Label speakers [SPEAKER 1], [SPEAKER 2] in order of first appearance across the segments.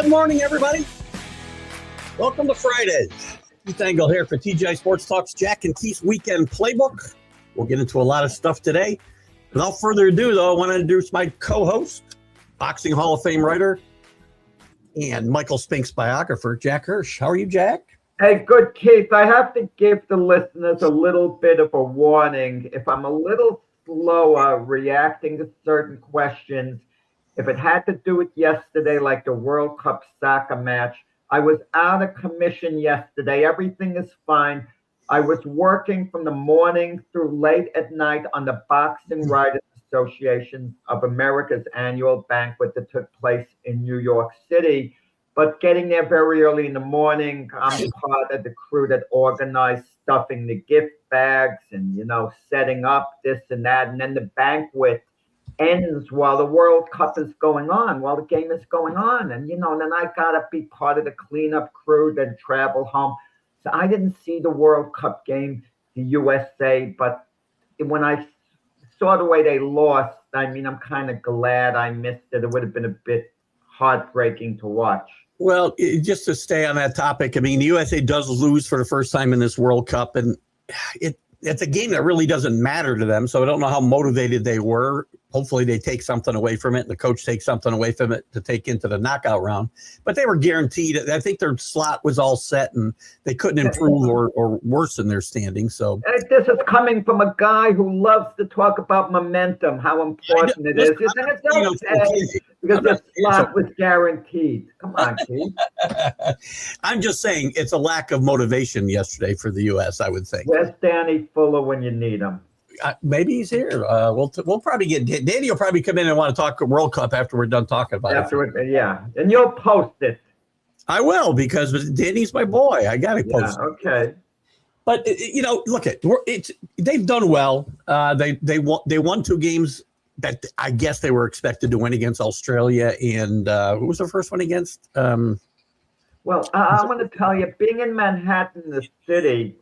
[SPEAKER 1] Good morning, everybody. Welcome to Friday. Keith Engel here for TGI Sports Talks Jack and Keith's Weekend Playbook. We'll get into a lot of stuff today. Without further ado, though, I want to introduce my co-host, Boxing Hall of Fame writer, and Michael Spink's biographer, Jack Hirsch. How are you, Jack?
[SPEAKER 2] Hey, good, Keith. I have to give the listeners a little bit of a warning. If I'm a little slower reacting to certain questions, if it had to do with yesterday, like the World Cup soccer match, I was out of commission yesterday. Everything is fine. I was working from the morning through late at night on the Boxing Writers Association of America's annual banquet that took place in New York City. But getting there very early in the morning, I'm part of the crew that organized stuffing the gift bags and, setting up this and that. And then the banquet ends while the World Cup is going on, while the game is going on. And, then I got to be part of the cleanup crew, then travel home. So I didn't see the World Cup game, the USA, but when I saw the way they lost, I'm kind of glad I missed it. It would have been a bit heartbreaking to watch.
[SPEAKER 1] Well, just to stay on that topic, the USA does lose for the first time in this World Cup, and it's a game that really doesn't matter to them. So I don't know how motivated they were. Hopefully they take something away from it, and the coach takes something away from it to take into the knockout round. But they were guaranteed. I think their slot was all set, and they couldn't improve or worsen their standing. So
[SPEAKER 2] this is coming from a guy who loves to talk about momentum, how important it is. Isn't it okay? Because the slot was guaranteed. Come on, Keith.
[SPEAKER 1] I'm just saying it's a lack of motivation yesterday for the U.S., I would think.
[SPEAKER 2] Where's Danny Fuller when you need him?
[SPEAKER 1] Maybe he's here. We'll probably get Danny will probably come in and want to talk World Cup after we're done talking about it.
[SPEAKER 2] Yeah, and you'll post it.
[SPEAKER 1] I will, because Danny's my boy. I got to post it.
[SPEAKER 2] Okay.
[SPEAKER 1] But look they've done well. They won 2 games that I guess they were expected to win against Australia, and who was the first one against?
[SPEAKER 2] Well, I'm going to tell you, being in Manhattan, the city,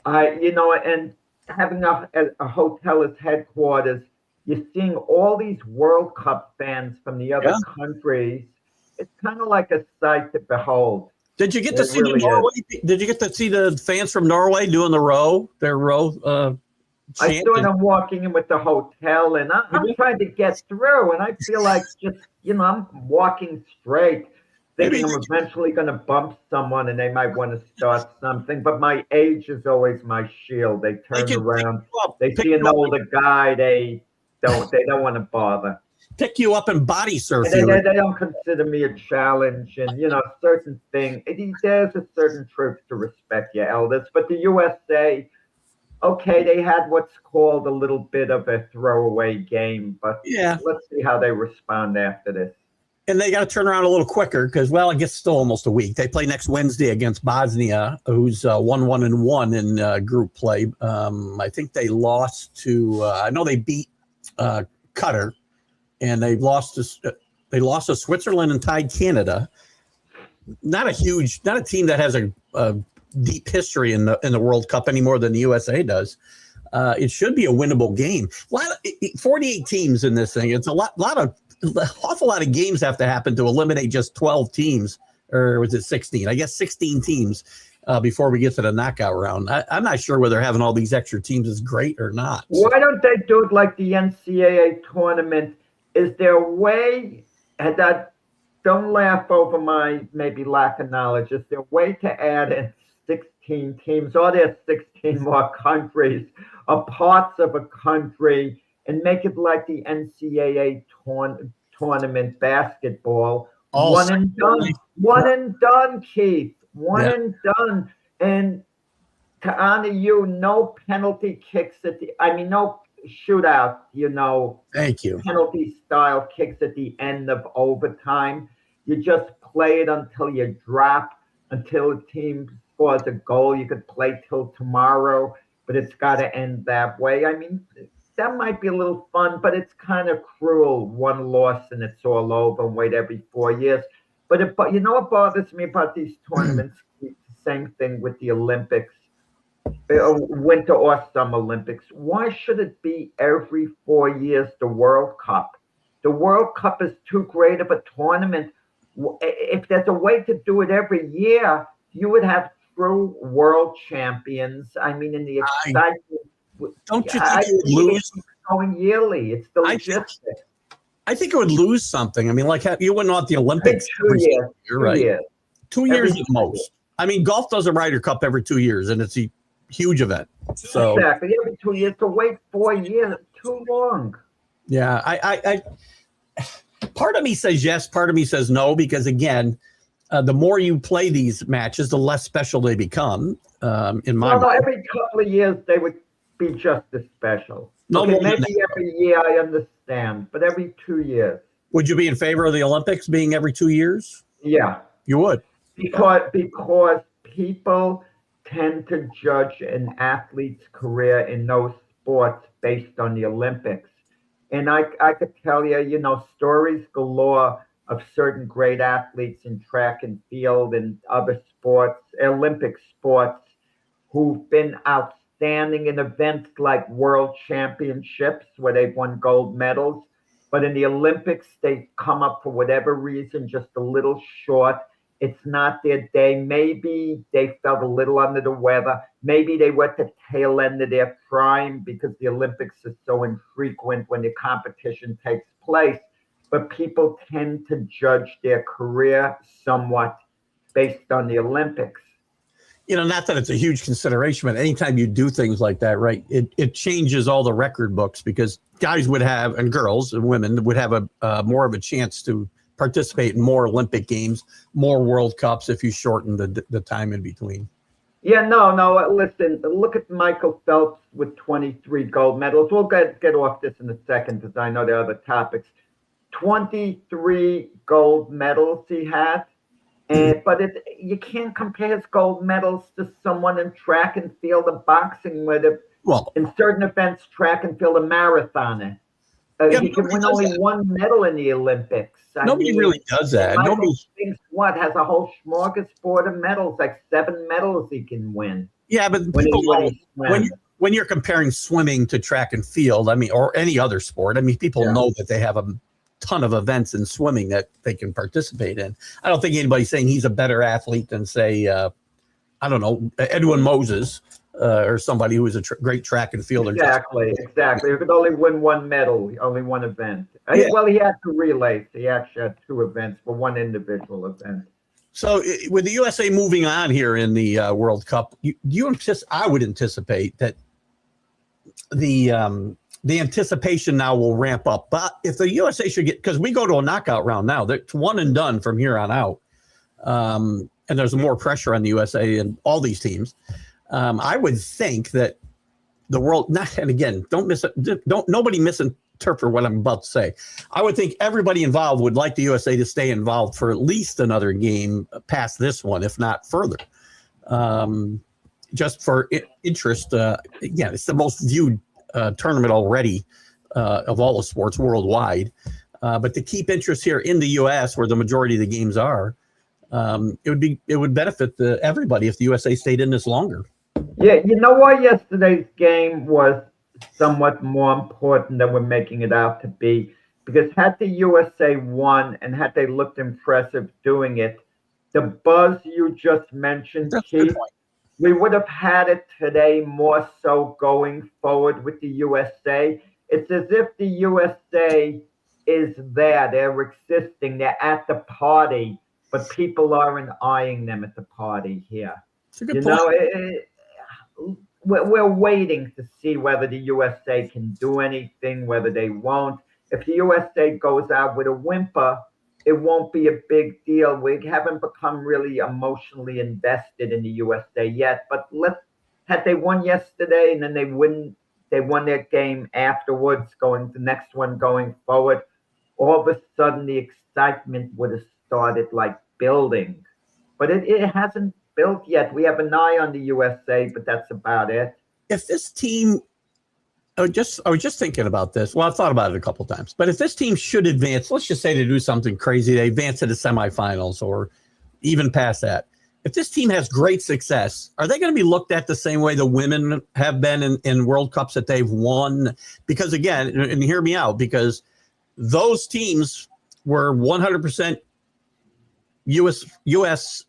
[SPEAKER 2] and having a hotel as headquarters, you're seeing all these World Cup fans from the other countries. It's kind of like a sight to behold.
[SPEAKER 1] Did you get to see Norway? Did you get to see the fans from Norway doing their row?
[SPEAKER 2] I saw them walking in with the hotel, and I'm trying to get through, and I feel like I'm walking straight, thinking I'm eventually going to bump someone, and they might want to start something. But my age is always my shield. They turn around, they see an older guy, they don't want to bother.
[SPEAKER 1] Pick you up and body surf
[SPEAKER 2] you.
[SPEAKER 1] They
[SPEAKER 2] don't consider me a challenge, and certain thing. There's a certain truth to respect your elders, but the USA. Okay, they had what's called a little bit of a throwaway game, but let's see how they respond after this.
[SPEAKER 1] And they got to turn around a little quicker because, I guess still almost a week. They play next Wednesday against Bosnia, who's 1-1-1 in group play. I think they lost to. I know they beat Qatar, and they lost to Switzerland and tied Canada. Not a team that has a deep history in the World Cup any more than the USA does. It should be a winnable game. 48 teams in this thing. It's awful lot of games have to happen to eliminate just 12 teams, or was it 16? I guess 16 teams before we get to the knockout round. I'm not sure whether having all these extra teams is great or not.
[SPEAKER 2] Why don't they do it like the NCAA tournament? Is there a way that? Don't laugh over my maybe lack of knowledge. Is there a way to add in 16 teams? Are there 16 more countries or parts of a country and make it like the NCAA tournament basketball? One and done, Keith. One and done. And to honor you, no penalty kicks no shootout,
[SPEAKER 1] Thank you.
[SPEAKER 2] Penalty style kicks at the end of overtime. You just play it until you drop, until a team scores a goal. You could play till tomorrow, but it's got to end that way. That might be a little fun, but it's kind of cruel. One loss and it's all over, and wait every 4 years. But what bothers me about these tournaments? The same thing with the Olympics. Winter or Summer Olympics. Why should it be every 4 years the World Cup? The World Cup is too great of a tournament. If there's a way to do it every year, you would have true world champions. I mean, in the excitement,
[SPEAKER 1] don't you think
[SPEAKER 2] I
[SPEAKER 1] it would
[SPEAKER 2] think
[SPEAKER 1] lose?
[SPEAKER 2] it's going yearly. It's the
[SPEAKER 1] I think,
[SPEAKER 2] logistics.
[SPEAKER 1] I think it would lose something. I mean, like you wouldn't want the Olympics
[SPEAKER 2] Every 2 years,
[SPEAKER 1] year, right?
[SPEAKER 2] 2 years.
[SPEAKER 1] 2 years
[SPEAKER 2] Every
[SPEAKER 1] at most. I mean, golf does a Ryder Cup every 2 years, and it's a huge event. So
[SPEAKER 2] exactly, every 2 years. To wait 4 years, too long.
[SPEAKER 1] yeah, I part of me says yes, part of me says no, because again, the more you play these matches, the less special they become. In my mind,
[SPEAKER 2] every couple of years they would be just as special.
[SPEAKER 1] No
[SPEAKER 2] Okay,
[SPEAKER 1] more than
[SPEAKER 2] maybe
[SPEAKER 1] that.
[SPEAKER 2] every year I understand, but every 2 years.
[SPEAKER 1] Would you be in favor of the Olympics being every 2 years?
[SPEAKER 2] Yeah,
[SPEAKER 1] You would.
[SPEAKER 2] because people tend to judge an athlete's career in those sports based on the Olympics. And I could tell you, stories galore of certain great athletes in track and field and other sports, Olympic sports, who've been outstanding in events like world championships where they've won gold medals. But in the Olympics, they come up for whatever reason just a little short. It's not their day. Maybe they felt a little under the weather. Maybe they were at the tail end of their prime because the Olympics is so infrequent when the competition takes place. But people tend to judge their career somewhat based on the Olympics.
[SPEAKER 1] Not that it's a huge consideration, but anytime you do things like that, right, it changes all the record books because guys would have, and girls and women would have a more of a chance to participate in more Olympic games, more World Cups if you shorten the time in between.
[SPEAKER 2] Yeah, no. Listen, look at Michael Phelps with 23 gold medals. We'll get off this in a second because I know there are other topics. 23 gold medals he had. But you can't compare his gold medals to someone in track and field or boxing where in certain events, track and field, a marathoner. He can win only one medal in the Olympics.
[SPEAKER 1] Nobody really does that.
[SPEAKER 2] Michael thinks has a whole smorgasbord of medals, like 7 medals he can win.
[SPEAKER 1] Yeah, but when you're comparing swimming to track and field, I mean, or any other sport, I mean, people know that they have a ton of events in swimming that they can participate in. I don't think anybody's saying he's a better athlete than, say, I don't know, Edwin Moses or somebody who was a great track and fielder.
[SPEAKER 2] Exactly. He could only win one medal, only one event. Yeah. Well, he had 2 relays. He actually had 2 events for one individual event.
[SPEAKER 1] So with the USA moving on here in the World Cup, I would anticipate that the anticipation now will ramp up. But if the USA should get, because we go to a knockout round now, it's one and done from here on out. And there's more pressure on the USA and all these teams. I would think that the world, and again, nobody misinterpret what I'm about to say. I would think everybody involved would like the USA to stay involved for at least another game past this one, if not further. Just for interest. Again, it's the most viewed tournament already of all the sports worldwide. But to keep interest here in the U.S., where the majority of the games are, it would benefit everybody if the USA stayed in this longer.
[SPEAKER 2] Yeah, you know why yesterday's game was somewhat more important than we're making it out to be? Because had the USA won and had they looked impressive doing it, the buzz you just mentioned, Keith, we would have had it today more so going forward with the USA. It's as if the USA is there. They're existing. They're at the party, but people aren't eyeing them at the party here.
[SPEAKER 1] It's a good point.
[SPEAKER 2] We're waiting to see whether the USA can do anything, whether they won't. If the USA goes out with a whimper, it won't be a big deal. We haven't become really emotionally invested in the USA yet. But had they won yesterday and then they won their game afterwards, going the next one going forward, all of a sudden the excitement would have started like building. But it hasn't built yet. We have an eye on the USA, but that's about it.
[SPEAKER 1] If this team, I was just thinking about this. Well, I've thought about it a couple of times. But if this team should advance, let's just say they do something crazy, they advance to the semifinals or even past that. If this team has great success, are they going to be looked at the same way the women have been in World Cups that they've won? Because again, and hear me out, because those teams were 100% U.S.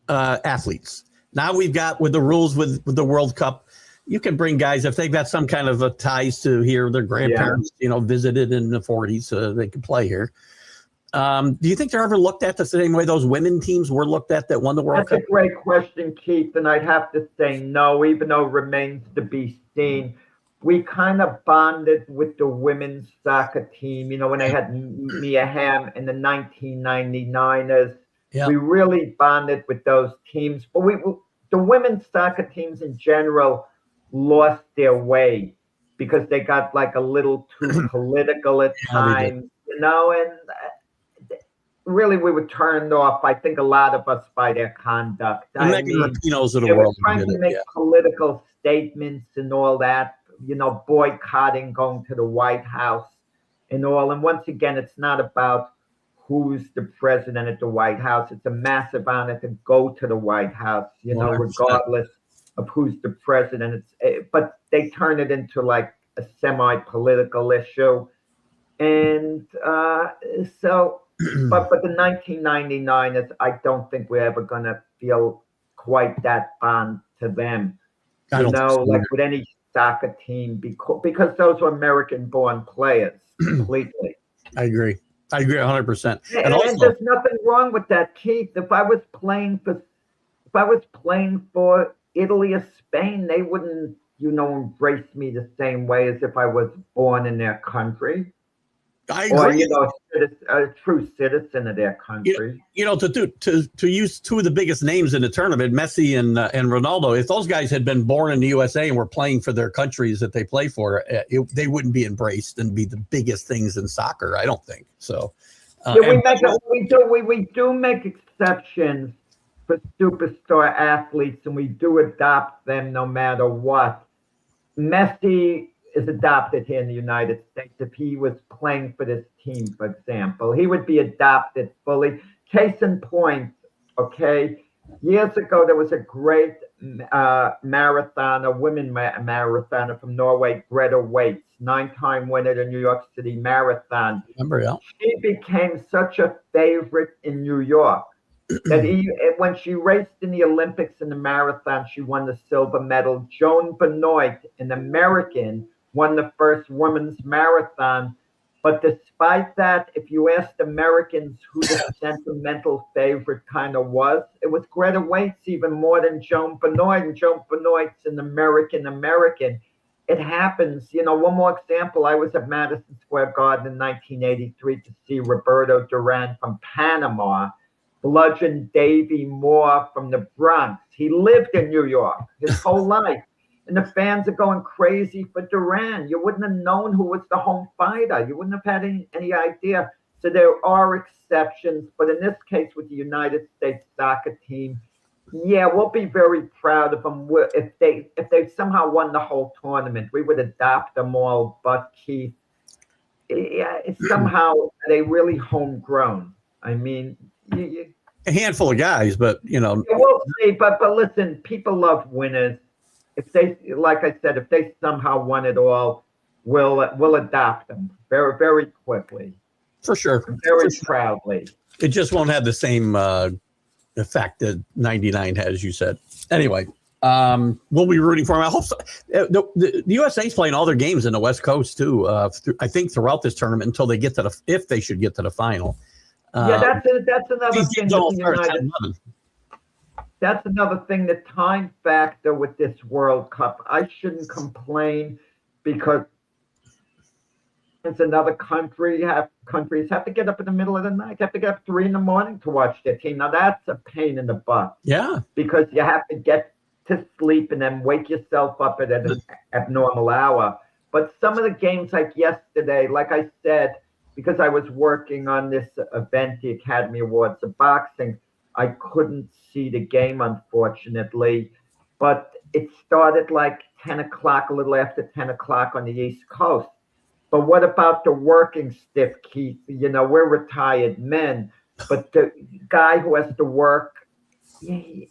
[SPEAKER 1] Athletes. Now we've got with the rules with the World Cup, you can bring guys if they've got some kind of ties to here, their grandparents, visited in the 40s, so they could play here. Do you think they're ever looked at the same way those women teams were looked at that won the World Cup?
[SPEAKER 2] That's a great question, Keith, and I'd have to say no, even though it remains to be seen. We kind of bonded with the women's soccer team, when they had Mia Hamm in the 1999ers.
[SPEAKER 1] Yeah.
[SPEAKER 2] We really bonded with those teams. But the women's soccer teams in general lost their way because they got like a little too political at times, and really we were turned off, I think, a lot of us by their conduct.
[SPEAKER 1] The Megan Rapinos of the
[SPEAKER 2] they
[SPEAKER 1] world.
[SPEAKER 2] were trying to make political statements and all that, boycotting going to the White House and all. And once again, it's not about who's the president at the White House. It's a massive honor to go to the White House, 100%. Regardless of who's the president. But they turn it into like a semi-political issue. And but the 1999ers, I don't think we're ever going to feel quite that bond to them. Like with any soccer team, because those were American-born players completely.
[SPEAKER 1] I agree 100%.
[SPEAKER 2] And also, there's nothing wrong with that, Keith. If I was playing for Italy or Spain, they wouldn't, embrace me the same way as if I was born in their country.
[SPEAKER 1] I agree.
[SPEAKER 2] Or, a true citizen of their country.
[SPEAKER 1] To use two of the biggest names in the tournament, Messi and Ronaldo, if those guys had been born in the USA and were playing for their countries that they play for, they wouldn't be embraced and be the biggest things in soccer, I don't think. So
[SPEAKER 2] we do make exceptions for superstar athletes, and we do adopt them no matter what. Messi is adopted here in the United States. If he was playing for this team, for example, he would be adopted fully. Case in point, okay, years ago, there was a great marathoner, women marathoner from Norway, Greta Waitz, 9-time winner of the New York City Marathon.
[SPEAKER 1] Remember, yeah.
[SPEAKER 2] She became such a favorite in New York that when she raced in the Olympics in the marathon, she won the silver medal. Joan Benoit, an American, won the first women's marathon. But despite that, if you asked Americans who the sentimental favorite kind of was, it was Greta Waitz even more than Joan Benoit. And Joan Benoit's an American. It happens. One more example. I was at Madison Square Garden in 1983 to see Roberto Duran from Panama bludgeon Davy Moore from the Bronx. He lived in New York his whole life. And the fans are going crazy for Duran. You wouldn't have known who was the home fighter. You wouldn't have had any idea. So there are exceptions. But in this case, with the United States soccer team, we'll be very proud of them. If they somehow won the whole tournament, we would adopt them all. But Keith, somehow they really homegrown. I mean,
[SPEAKER 1] a handful of guys, but
[SPEAKER 2] we'll see. But listen, people love winners. If they, like I said, if they somehow won it all, we'll adopt them very, very quickly.
[SPEAKER 1] For sure.
[SPEAKER 2] Very proudly.
[SPEAKER 1] It just won't have the same effect that 99 has, you said. Anyway, we'll be rooting for them. I hope so. The USA is playing all their games in the West Coast too. I think throughout this tournament until they get to if they should get to the final.
[SPEAKER 2] That's another thing. That's another thing, the time factor with this World Cup. I shouldn't complain because it's another country. Countries have to get up in the middle of the night. They have to get up 3 a.m. to watch their team. Now that's a pain in the butt.
[SPEAKER 1] Yeah.
[SPEAKER 2] Because you have to get to sleep and then wake yourself up at an abnormal hour. But some of the games like yesterday, like I said, because I was working on this event, the Academy Awards of Boxing, I couldn't see the game, unfortunately, but it started like 10 o'clock, a little after 10 o'clock on the East Coast. But what about the working stiff, Keith? We're retired men, but the guy who has to work, he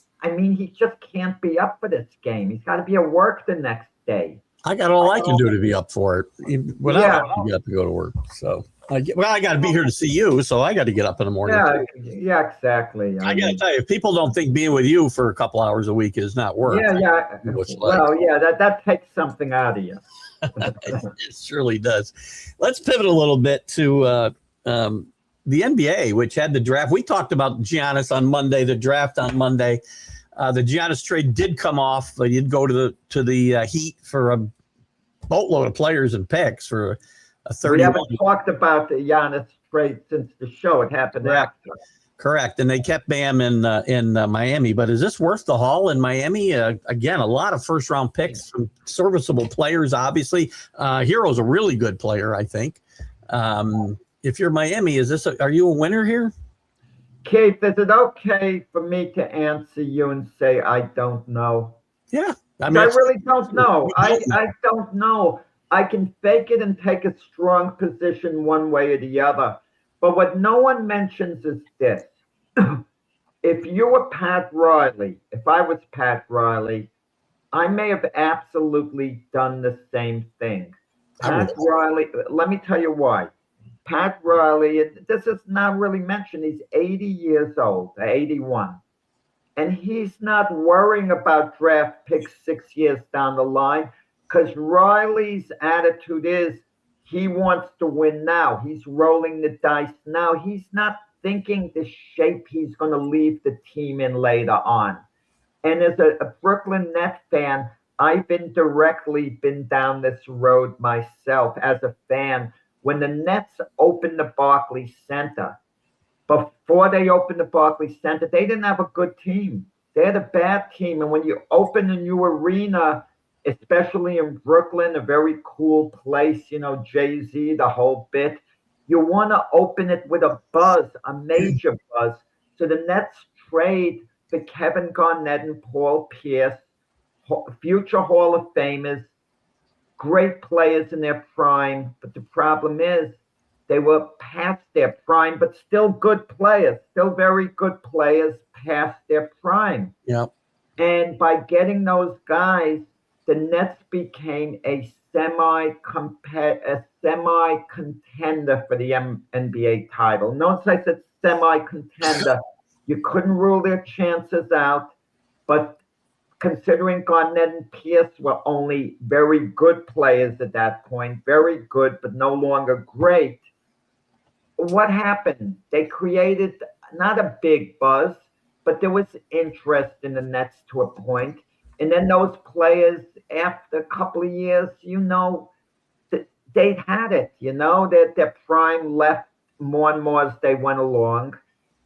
[SPEAKER 2] just can't be up for this game. He's got to be at work the next day.
[SPEAKER 1] I got all I can do to be up for it. You have to go to work. So I got to be here to see you, so I got to get up in the morning.
[SPEAKER 2] Yeah, exactly.
[SPEAKER 1] I got to tell you, if people don't think being with you for a couple hours a week is not work.
[SPEAKER 2] Yeah. Well, yeah, that takes something out of you.
[SPEAKER 1] It surely does. Let's pivot a little bit to the NBA, which had the draft. We talked about Giannis on Monday, the draft on Monday. The Giannis trade did come off. You'd go to the Heat for a boatload of players and picks for a 31.
[SPEAKER 2] We haven't talked about the Giannis trade since the show. It happened after.
[SPEAKER 1] Correct. And they kept Bam in Miami. But is this worth the haul in Miami? Again, a lot of first-round picks from serviceable players, obviously. Hero's a really good player, I think. If you're Miami, are you a winner here?
[SPEAKER 2] Keith, is it okay for me to answer you and say I don't know?
[SPEAKER 1] Yeah.
[SPEAKER 2] I really don't know. I don't know. I can fake it and take a strong position one way or the other. But what no one mentions is this. If you were Pat Riley, if I was Pat Riley, I may have absolutely done the same thing. Pat Riley, let me tell you why. Pat Riley, this is not really mentioned. He's 80 years old, 81. And he's not worrying about draft picks 6 years down the line because Riley's attitude is he wants to win now. He's rolling the dice now. He's not thinking the shape he's going to leave the team in later on. And as a Brooklyn Nets fan, I've indirectly been down this road myself as a fan. When the Nets opened the Barclays Center, before they opened the Barclays Center, they didn't have a good team. They had a bad team. And when you open a new arena, especially in Brooklyn, a very cool place, Jay-Z, the whole bit, you want to open it with a buzz, a major buzz. So the Nets trade for Kevin Garnett and Paul Pierce, future Hall of Famers, great players in their prime. But the problem is they were past their prime, but still good players, still very good players past their prime.
[SPEAKER 1] Yeah.
[SPEAKER 2] And by getting those guys, the Nets became a semi-contender for the NBA title. Notice I said semi-contender. You couldn't rule their chances out, but considering Garnett and Pierce were only very good players at that point, very good, but no longer great, what happened? They created not a big buzz, but there was interest in the Nets to a point. And then those players, after a couple of years, they'd had it, their prime left more and more as they went along.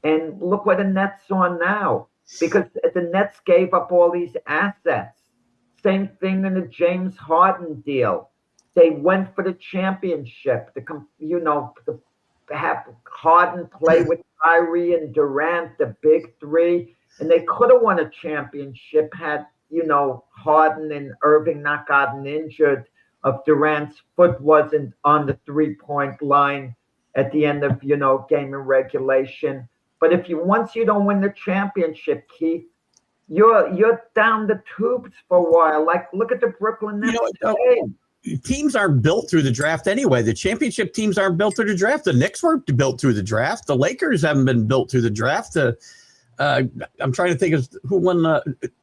[SPEAKER 2] And look where the Nets are now, because the Nets gave up all these assets. Same thing in the James Harden deal. They went for the championship, to have Harden play with Kyrie and Durant, the big three, and they could have won a championship had Harden and Irving not gotten injured, if Durant's foot wasn't on the 3-point line at the end of game in regulation. But once you don't win the championship, Keith, you're down the tubes for a while. Like, look at the Brooklyn Nets today.
[SPEAKER 1] Teams aren't built through the draft anyway. The championship teams aren't built through the draft. The Knicks weren't built through the draft. The Lakers haven't been built through the draft. I'm trying to think of who won.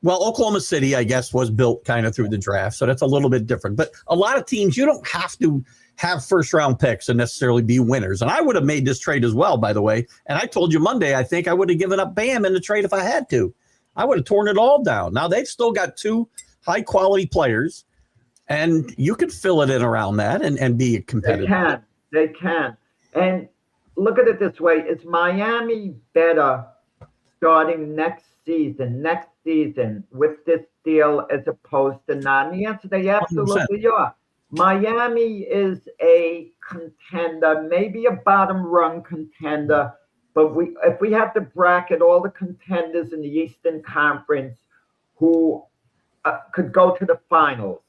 [SPEAKER 1] Oklahoma City, I guess, was built kind of through the draft. So that's a little bit different. But a lot of teams, you don't have to have first-round picks and necessarily be winners. And I would have made this trade as well, by the way. And I told you Monday, I think I would have given up Bam in the trade if I had to. I would have torn it all down. Now, they've still got two high-quality players. And you could fill it in around that and be competitive.
[SPEAKER 2] They can. And look at it this way. Is Miami better starting next season with this deal as opposed to not? And the answer, they absolutely 100%. Are. Miami is a contender, maybe a bottom rung contender. But if we have to bracket all the contenders in the Eastern Conference who could go to the finals,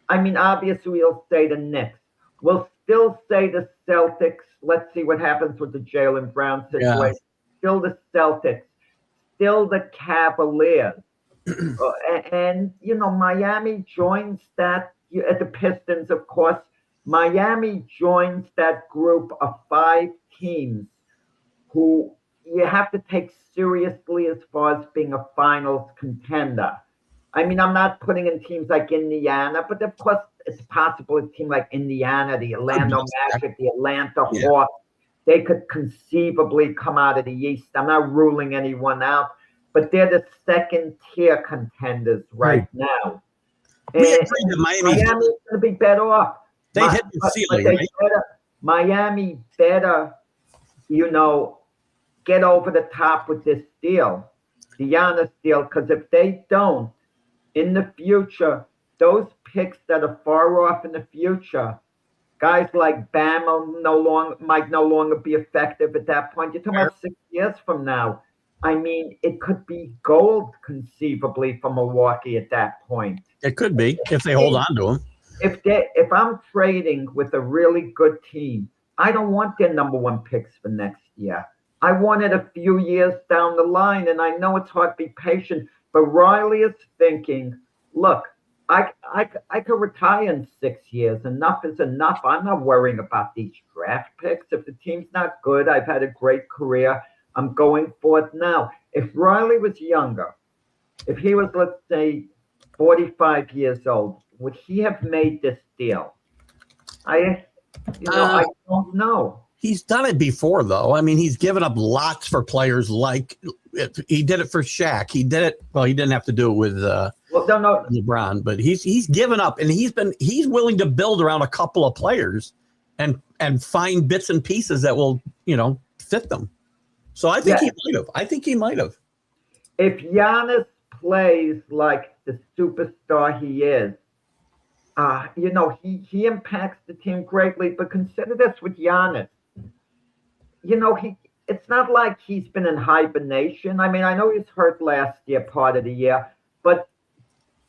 [SPEAKER 2] I mean, obviously, we'll say the Knicks. We'll still say the Celtics. Let's see what happens with the Jaylen Brown situation. Yeah. Still the Celtics. Still the Cavaliers. And Miami joins that at the Pistons, of course. Miami joins that group of 5 teams who you have to take seriously as far as being a finals contender. I mean, I'm not putting in teams like Indiana, but of course it's possible a team like Indiana, the Orlando Magic, the Atlanta Hawks, they could conceivably come out of the East. I'm not ruling anyone out, but they're the second tier contenders right now.
[SPEAKER 1] We agree that
[SPEAKER 2] Miami's going to be better off.
[SPEAKER 1] They hit the ceiling, right?
[SPEAKER 2] Miami better, get over the top with this deal, the Giannis deal, because if they don't, in the future, those picks that are far off in the future, guys like Bam might no longer be effective at that point. You're talking about 6 years from now. I mean, it could be gold conceivably for Milwaukee at that point.
[SPEAKER 1] It could be if they hold on to him.
[SPEAKER 2] If I'm trading with a really good team, I don't want their number 1 picks for next year. I want it a few years down the line, and I know it's hard to be patient, but Riley is thinking, look, I could retire in 6 years. Enough is enough. I'm not worrying about these draft picks. If the team's not good, I've had a great career. I'm going for it now. If Riley was younger, if he was, let's say, 45 years old, would he have made this deal? I don't know.
[SPEAKER 1] He's done it before, though. I mean, he's given up lots for players like he did it for Shaq. He did it. Well, he didn't have to do it with LeBron, but he's given up, and he's willing to build around a couple of players and find bits and pieces that will fit them. So I think he might have.
[SPEAKER 2] If Giannis plays like the superstar he is, he impacts the team greatly. But consider this with Giannis. It's not like he's been in hibernation. I mean, I know he's hurt last year, part of the year, but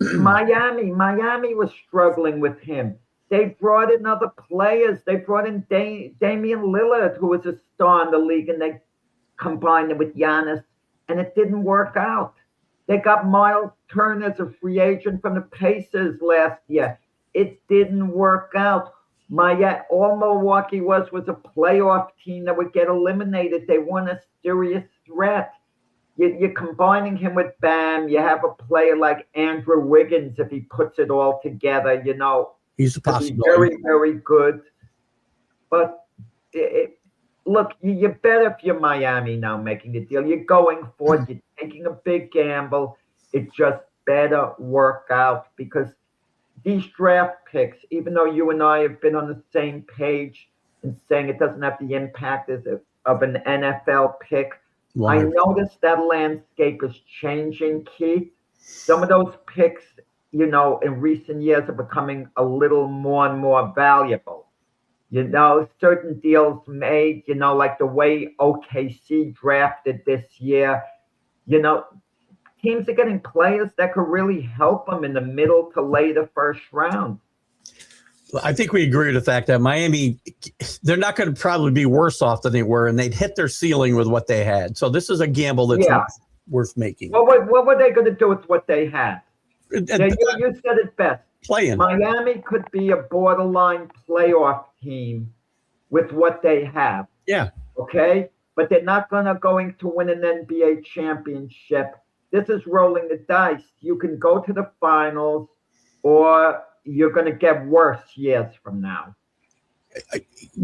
[SPEAKER 2] Miami was struggling with him. They brought in other players. They brought in Damian Lillard, who was a star in the league, and they combined it with Giannis, and it didn't work out. They got Miles Turner as a free agent from the Pacers last year. It didn't work out. All Milwaukee was a playoff team that would get eliminated. They weren't a serious threat. You're combining him with Bam. You have a player like Andrew Wiggins, if he puts it all together,
[SPEAKER 1] he's a possibility.
[SPEAKER 2] Very, very good. But look, you're better if you're Miami now making the deal. You're going for it. You're taking a big gamble. It just better work out, because these draft picks, even though you and I have been on the same page in saying it doesn't have the impact of an NFL pick, I noticed that landscape is changing, Keith. Some of those picks, in recent years are becoming a little more and more valuable. Certain deals made, like the way OKC drafted this year, teams are getting players that could really help them in the middle to later first round.
[SPEAKER 1] I think we agree with the fact that Miami, they're not going to probably be worse off than they were, and they'd hit their ceiling with what they had. So this is a gamble that's not worth making.
[SPEAKER 2] What were they going to do with what they had? You said it best.
[SPEAKER 1] Playing.
[SPEAKER 2] Miami could be a borderline playoff team with what they have.
[SPEAKER 1] Yeah.
[SPEAKER 2] Okay? But they're not going to win an NBA championship. This is rolling the dice. You can go to the finals, or you're going to get worse years from now.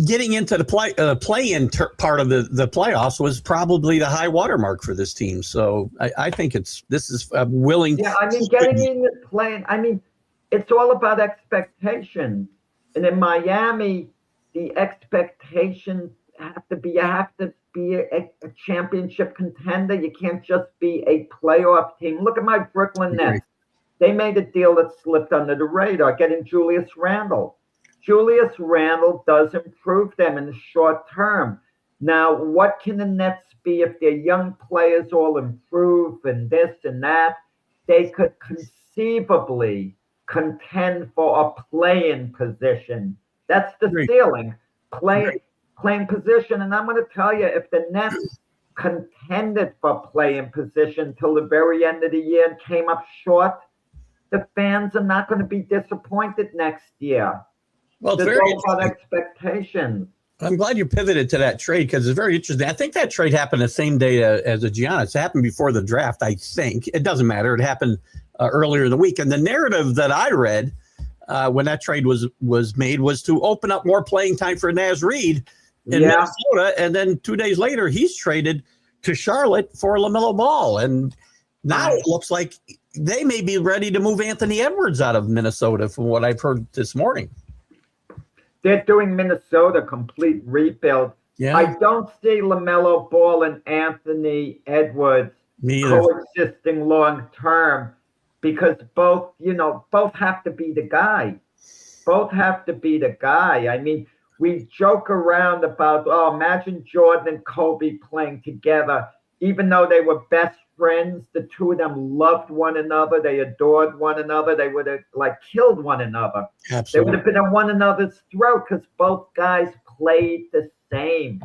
[SPEAKER 1] Getting into the play-in part of the playoffs was probably the high watermark for this team. So I think this is willing.
[SPEAKER 2] Yeah, I mean, getting in the play-in, it's all about expectations. And in Miami, the expectations have to be a championship contender. You can't just be a playoff team. Look at my Brooklyn Nets. They made a deal that slipped under the radar, getting Julius Randle. Julius Randle does improve them in the short term. Now, what can the Nets be if their young players all improve and this and that? They could conceivably contend for a play-in position. That's the ceiling. Playing position, and I'm going to tell you, if the Nets contended for play-in position till the very end of the year and came up short, the fans are not going to be disappointed next year.
[SPEAKER 1] Well, it's
[SPEAKER 2] It's
[SPEAKER 1] very
[SPEAKER 2] all about
[SPEAKER 1] interesting.
[SPEAKER 2] expectations.
[SPEAKER 1] I'm glad you pivoted to that trade because it's very interesting. I think that trade happened the same day as a Giannis. It happened before the draft, I think. It doesn't matter. It happened earlier in the week. And the narrative that I read when that trade was made was to open up more playing time for Naz Reid in
[SPEAKER 2] Yeah.
[SPEAKER 1] Minnesota. And then 2 days later, he's traded to Charlotte for LaMelo Ball. And now it looks like they may be ready to move Anthony Edwards out of Minnesota from what I've heard this morning.
[SPEAKER 2] They're doing Minnesota complete rebuild.
[SPEAKER 1] Yeah.
[SPEAKER 2] I don't see LaMelo Ball and Anthony Edwards
[SPEAKER 1] Me either.
[SPEAKER 2] coexisting long term because both have to be the guy. Both have to be the guy. I mean, we joke around about, oh, imagine Jordan and Kobe playing together. Even though they were best friends, the two of them loved one another. They adored one another. They would have killed one another.
[SPEAKER 1] Absolutely.
[SPEAKER 2] They would have been at one another's throat because both guys played the same.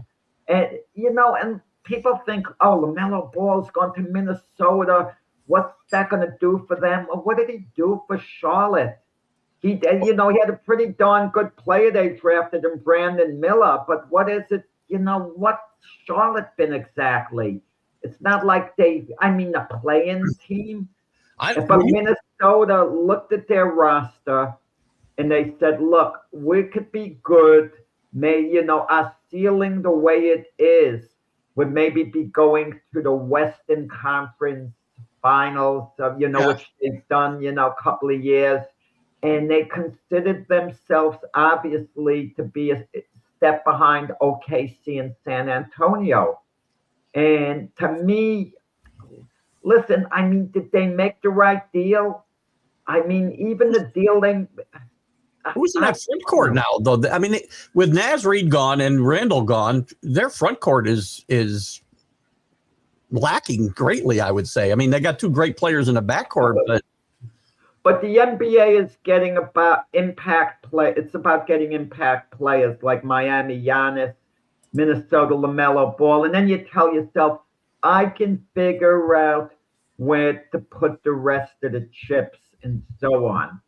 [SPEAKER 2] And, and people think, oh, LaMelo Ball's gone to Minnesota. What's that going to do for them? Well, what did he do for Charlotte? He had a pretty darn good player they drafted in Brandon Miller. But what is it? What's Charlotte been exactly? It's not like a playing team. But Minnesota looked at their roster and they said, look, we could be good. Our ceiling the way it is would maybe be going to the Western Conference Finals, which they've done, a couple of years. And they considered themselves, obviously, to be a step behind OKC and San Antonio. And to me, listen, did they make the right deal? Even the deal
[SPEAKER 1] who's in that front court now, though? With Naz Reid gone and Randall gone, their front court is lacking greatly, I would say. They got two great players in the backcourt,
[SPEAKER 2] but the NBA is getting about impact play. It's about getting impact players like Miami, Giannis, Minnesota, LaMelo Ball. And then you tell yourself, I can figure out where to put the rest of the chips and so on.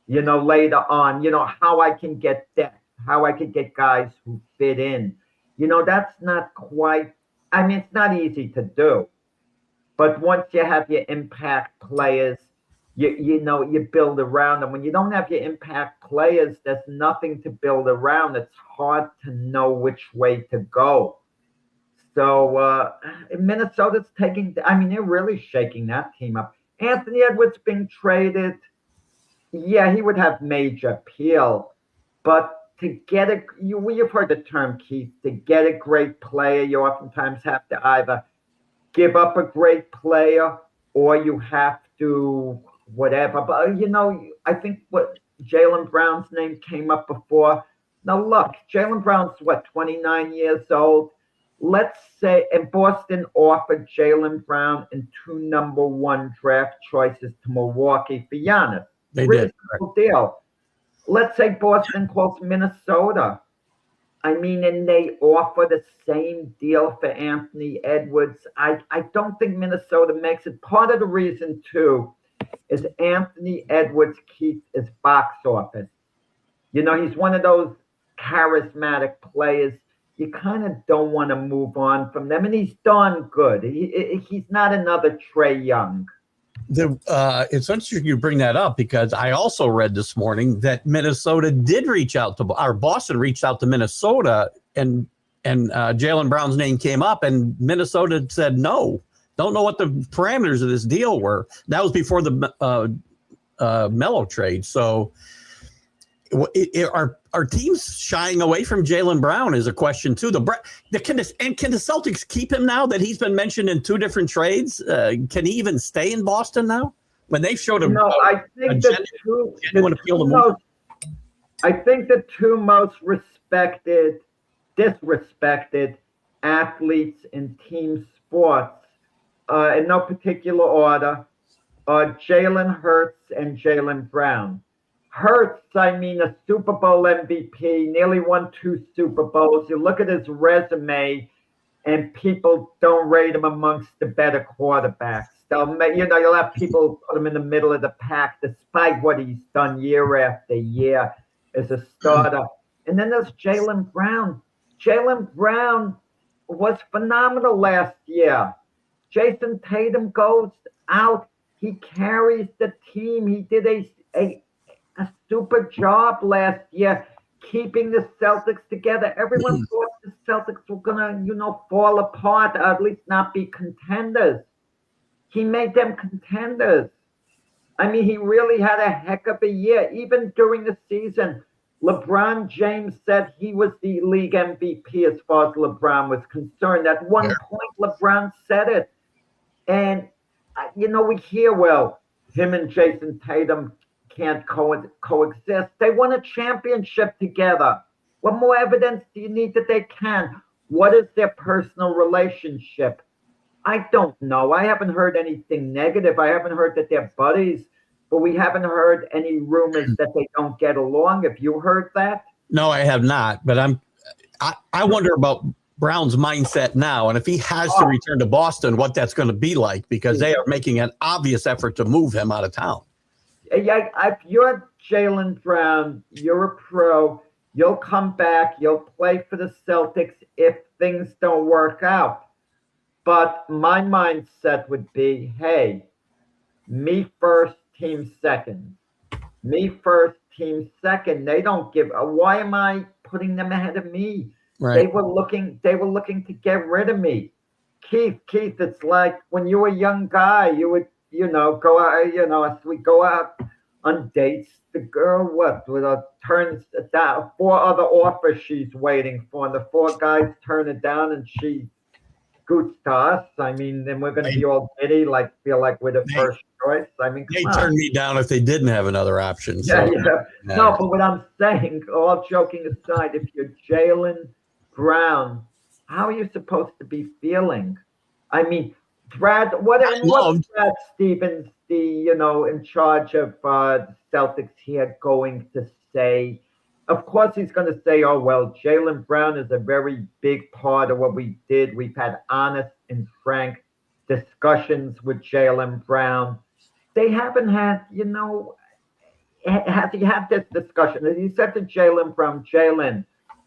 [SPEAKER 2] Later on, how I can get depth, how I can get guys who fit in. That's not quite, it's not easy to do. But once you have your impact players, you build around them. When you don't have your impact players, there's nothing to build around. It's hard to know which way to go. So Minnesota's they're really shaking that team up. Anthony Edwards being traded, yeah, he would have major appeal. But to get you've heard the term, Keith, to get a great player, you oftentimes have to either give up a great player or you have to whatever. But, I think what Jaylen Brown's name came up before. Now, look, Jaylen Brown's, 29 years old? Let's say, and Boston offered Jaylen Brown and 2 number 1 draft choices to Milwaukee for Giannis.
[SPEAKER 1] they
[SPEAKER 2] Reasonable
[SPEAKER 1] did.
[SPEAKER 2] deal. Let's say Boston calls Minnesota. And they offer the same deal for Anthony Edwards. I don't think Minnesota makes it. Part of the reason, too, is Anthony Edwards keeps his box office. He's one of those charismatic players. You kind of don't want to move on from them. And he's darn good. He's not another Trae Young.
[SPEAKER 1] It's interesting you bring that up because I also read this morning that Minnesota did reach out to, or Boston reached out to Minnesota, and Jaylen Brown's name came up, and Minnesota said no. Don't know what the parameters of this deal were. That was before the Melo trade. So are teams shying away from Jaylen Brown is a question too. Can the Celtics keep him now that he's been mentioned in 2 different trades? Can he even stay in Boston now? When they've showed him,
[SPEAKER 2] I think the two most disrespected athletes in team sports, in no particular order, are Jalen Hurts and Jaylen Brown. Hurts, a Super Bowl MVP, nearly won 2 Super Bowls. You look at his resume, and people don't rate him amongst the better quarterbacks. You'll have people put him in the middle of the pack, despite what he's done year after year. as a starter. And then there's Jaylen Brown. Jaylen Brown was phenomenal last year. Jason Tatum goes out. He carries the team. He did a super job last year keeping the Celtics together. Everyone thought the Celtics were going to, fall apart, or at least not be contenders. He made them contenders. I mean, he really had a heck of a year. Even during the season, LeBron James said he was the league MVP as far as LeBron was concerned. At one point, LeBron said it. And, we hear, well, him and Jason Tatum can't coexist. They won a championship together. What more evidence do you need that they can? What is their personal relationship? I don't know. I haven't heard anything negative. I haven't heard that they're buddies, but we haven't heard any rumors that they don't get along. Have you heard that?
[SPEAKER 1] No, I have not. But I wonder about Brown's mindset now, and if he has to return to Boston, what that's going to be like, because they are making an obvious effort to move him out of town.
[SPEAKER 2] Yeah, if you're Jaylen Brown, you're a pro, you'll come back, you'll play for the Celtics if things don't work out. But my mindset would be, hey, me first, team second. Me first, team second. They don't give. Why am I putting them ahead of me?
[SPEAKER 1] Right.
[SPEAKER 2] They were looking to get rid of me. Keith, it's like when you were a young guy, you would, go out, as we go out on dates, the girl, turns it down. 4 other offers she's waiting for, and the 4 guys turn it down, and she scoots to us. I mean, then we're going to be all giddy, feel like we're the first choice. I mean,
[SPEAKER 1] they turned me down if they didn't have another option. So.
[SPEAKER 2] Yeah. No, but what I'm saying, all joking aside, if you're Jaylen Brown, how are you supposed to be feeling? I mean, what's Brad Stevens, in charge of Celtics here, going to say? Of course, he's going to say, oh, well, Jaylen Brown is a very big part of what we did. We've had honest and frank discussions with Jaylen Brown. They haven't had, has he had this discussion? And he said to Jaylen Brown, Jaylen,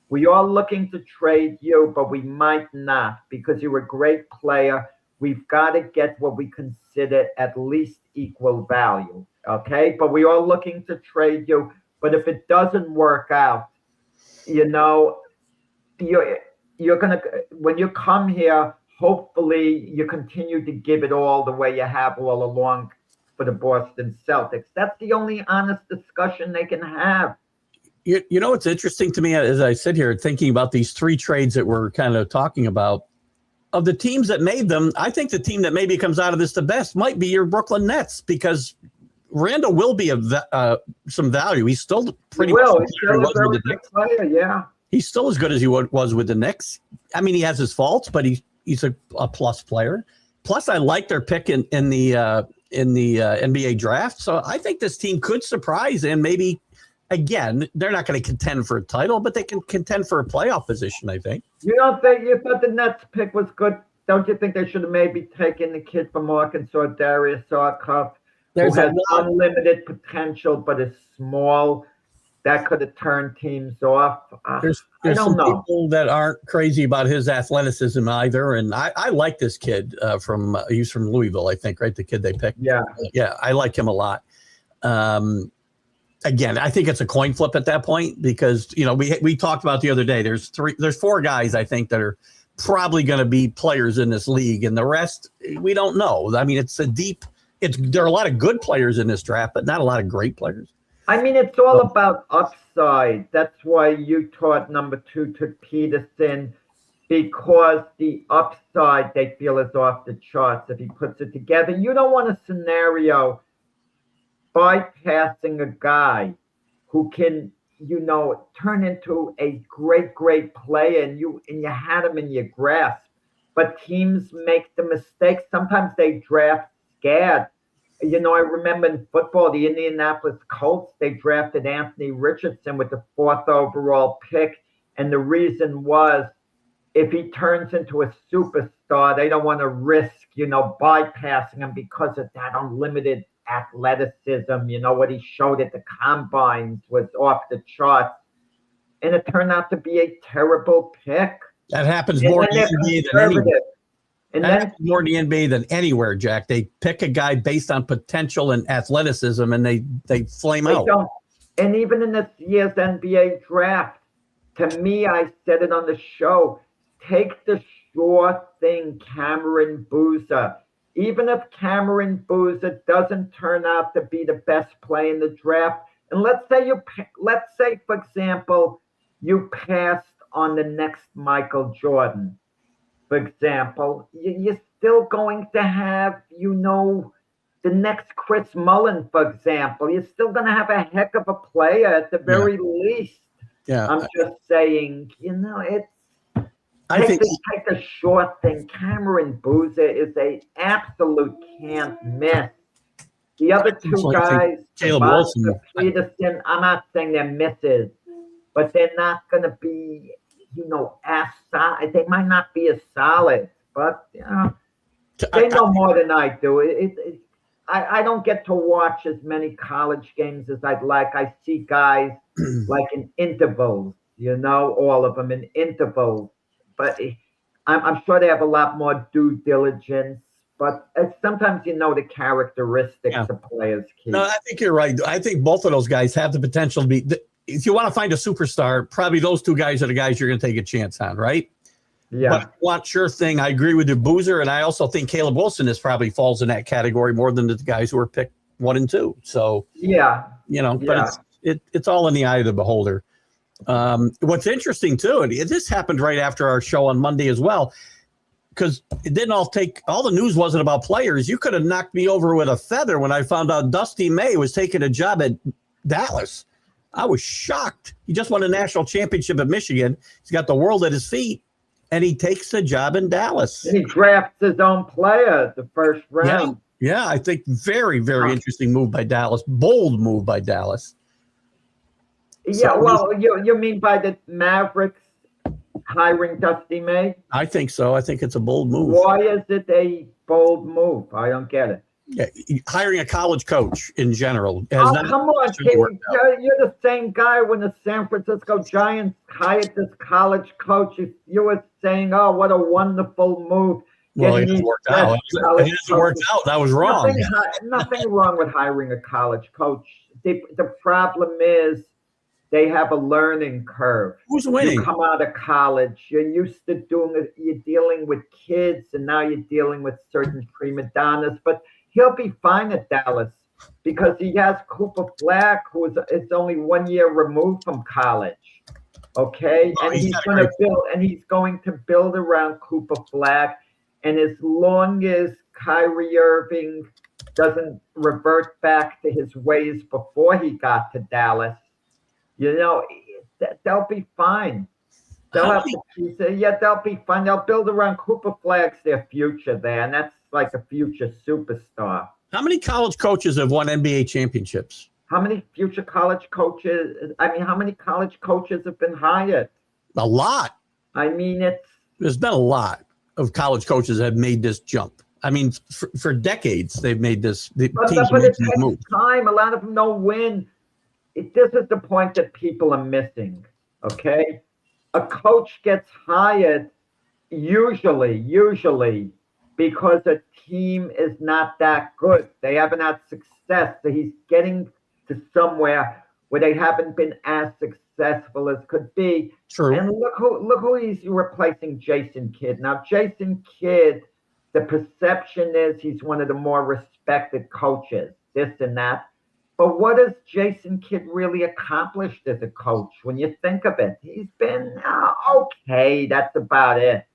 [SPEAKER 2] we are looking to trade you, but we might not, because you're a great player. We've got to get what we consider at least equal value, okay? But we are looking to trade you. But if it doesn't work out, you're gonna, when you come here, hopefully you continue to give it all the way you have all along for the Boston Celtics. That's the only honest discussion they can have.
[SPEAKER 1] You know what's interesting to me as I sit here thinking about these 3 trades that we're kind of talking about, of the teams that made them, I think the team that maybe comes out of this the best might be your Brooklyn Nets, because Randall will be of some value. He's still pretty much
[SPEAKER 2] a good player, yeah.
[SPEAKER 1] He's still as good as he was with the Knicks. I mean, he has his faults, but he's a plus player. Plus, I like their pick in the NBA draft. So I think this team could surprise, and maybe, again, they're not going to contend for a title, but they can contend for a playoff position, I think.
[SPEAKER 2] You thought the Nets pick was good? Don't you think they should have maybe taken the kid from Arkansas, Darius Sarkov, who has unlimited potential but is small? That could have turned teams off.
[SPEAKER 1] There's some people that aren't crazy about his athleticism either, and I like this kid he's from Louisville, I think, right? The kid they picked. Yeah, I like him a lot. Again, I think it's a coin flip at that point, because we talked about the other day. There's 4 guys I think that are probably going to be players in this league, and the rest we don't know. I mean, there are a lot of good players in this draft, but not a lot of great players.
[SPEAKER 2] I mean, it's all about upside. That's why you taught number 2 to Peterson, because the upside they feel is off the charts if he puts it together. You don't want a scenario bypassing a guy who can, turn into a great player, and you had him in your grasp. But teams make the mistake. Sometimes they draft scared. I remember in football, the Indianapolis Colts, they drafted Anthony Richardson with the 4th overall pick. And the reason was, if he turns into a superstar, they don't want to risk, bypassing him because of that unlimited athleticism. You know, what he showed at the combines was off the charts. And it turned out to be a terrible pick.
[SPEAKER 1] That happens
[SPEAKER 2] And
[SPEAKER 1] more
[SPEAKER 2] then
[SPEAKER 1] in
[SPEAKER 2] they're
[SPEAKER 1] the NBA than anywhere.
[SPEAKER 2] conservative. And
[SPEAKER 1] That
[SPEAKER 2] then
[SPEAKER 1] happens more in the NBA than anywhere, Jack. They pick a guy based on potential and athleticism, and they flame
[SPEAKER 2] they
[SPEAKER 1] out.
[SPEAKER 2] don't. And even in this year's NBA draft, to me, I said it on the show, take the sure thing, Cameron Boozer. Even if Cameron Boozer doesn't turn out to be the best play in the draft, and let's say, for example, you passed on the next Michael Jordan, for example, you're still going to have, the next Chris Mullin, for example. You're still going to have a heck of a player at the very least.
[SPEAKER 1] Yeah.
[SPEAKER 2] I'm just saying, it's
[SPEAKER 1] I think
[SPEAKER 2] take the short thing. Cameron Boozer is a absolute can't miss. The other two guys,
[SPEAKER 1] Caleb Wilson,
[SPEAKER 2] Peterson, I'm not saying they're misses, but they're not going to be, as solid. They might not be as solid, but they know more than I do. I don't get to watch as many college games as I'd like. I see guys like in intervals, all of them in intervals. But I'm sure they have a lot more due diligence. But sometimes the characteristics of players.
[SPEAKER 1] No, I think you're right. I think both of those guys have the potential to be. If you want to find a superstar, probably those two guys are the guys you're going to take a chance on, right?
[SPEAKER 2] Yeah.
[SPEAKER 1] But want sure thing. I agree with you, Boozer, and I also think Caleb Wilson probably falls in that category more than the guys who are picked 1 and 2. So but it's all in the eye of the beholder. What's interesting too, and this happened right after our show on Monday as well, because it didn't all the news wasn't about players. You could have knocked me over with a feather when I found out Dusty May was taking a job at Dallas. I was shocked. He just won a national championship at Michigan. He's got the world at his feet, and he takes a job in Dallas.
[SPEAKER 2] And he drafts his own player the first round.
[SPEAKER 1] Yeah, I think very, very interesting move by Dallas. Bold move by Dallas.
[SPEAKER 2] Yeah, well, you mean by the Mavericks hiring Dusty May?
[SPEAKER 1] I think so. I think it's a bold move.
[SPEAKER 2] Why is it a bold move? I don't get it.
[SPEAKER 1] Yeah, hiring a college coach in general.
[SPEAKER 2] Come on, Kid. You're the same guy when the San Francisco Giants hired this college coach. You were saying, oh, what a wonderful move.
[SPEAKER 1] Well, it hasn't worked out. It hasn't worked out. That was wrong.
[SPEAKER 2] Nothing wrong with hiring a college coach. The problem is they have a learning curve.
[SPEAKER 1] Who's winning?
[SPEAKER 2] You come out of college, you're used to you're dealing with kids, and now you're dealing with certain prima donnas. But he'll be fine at Dallas because he has Cooper Flagg, who is only 1 year removed from college. Okay, and he's going to build around Cooper Flagg. And as long as Kyrie Irving doesn't revert back to his ways before he got to Dallas, they'll be fine. They'll be fine. They'll build around Cooper Flagg's their future there, and that's like a future superstar.
[SPEAKER 1] How many college coaches have won NBA championships?
[SPEAKER 2] How many college coaches have been hired?
[SPEAKER 1] A lot.
[SPEAKER 2] I mean,
[SPEAKER 1] there's been a lot of college coaches that have made this jump. I mean, for decades, they've made this. But
[SPEAKER 2] it takes time. A lot of them don't win. This is the point that people are missing, okay? A coach gets hired usually because a team is not that good. They haven't had success. So he's getting to somewhere where they haven't been as successful as could be.
[SPEAKER 1] True.
[SPEAKER 2] And look who he's replacing, Jason Kidd. Now, Jason Kidd, the perception is he's one of the more respected coaches, this and that. But what has Jason Kidd really accomplished as a coach? When you think of it, he's been okay. That's about it.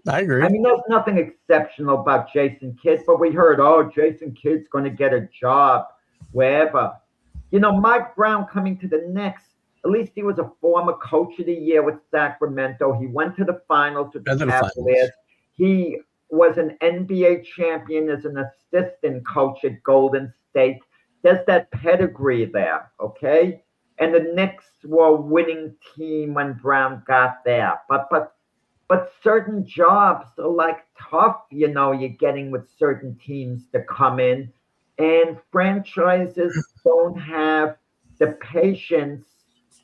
[SPEAKER 1] I agree.
[SPEAKER 2] I mean, there's nothing exceptional about Jason Kidd, but we heard, Jason Kidd's going to get a job wherever. Mike Brown coming to the Knicks, at least he was a former coach of the year with Sacramento. He went to the finals with the Cavaliers. He was an NBA champion as an assistant coach at Golden State. There's that pedigree there, okay? And the Knicks were a winning team when Brown got there. But certain jobs are like tough, you're getting with certain teams to come in. And franchises don't have the patience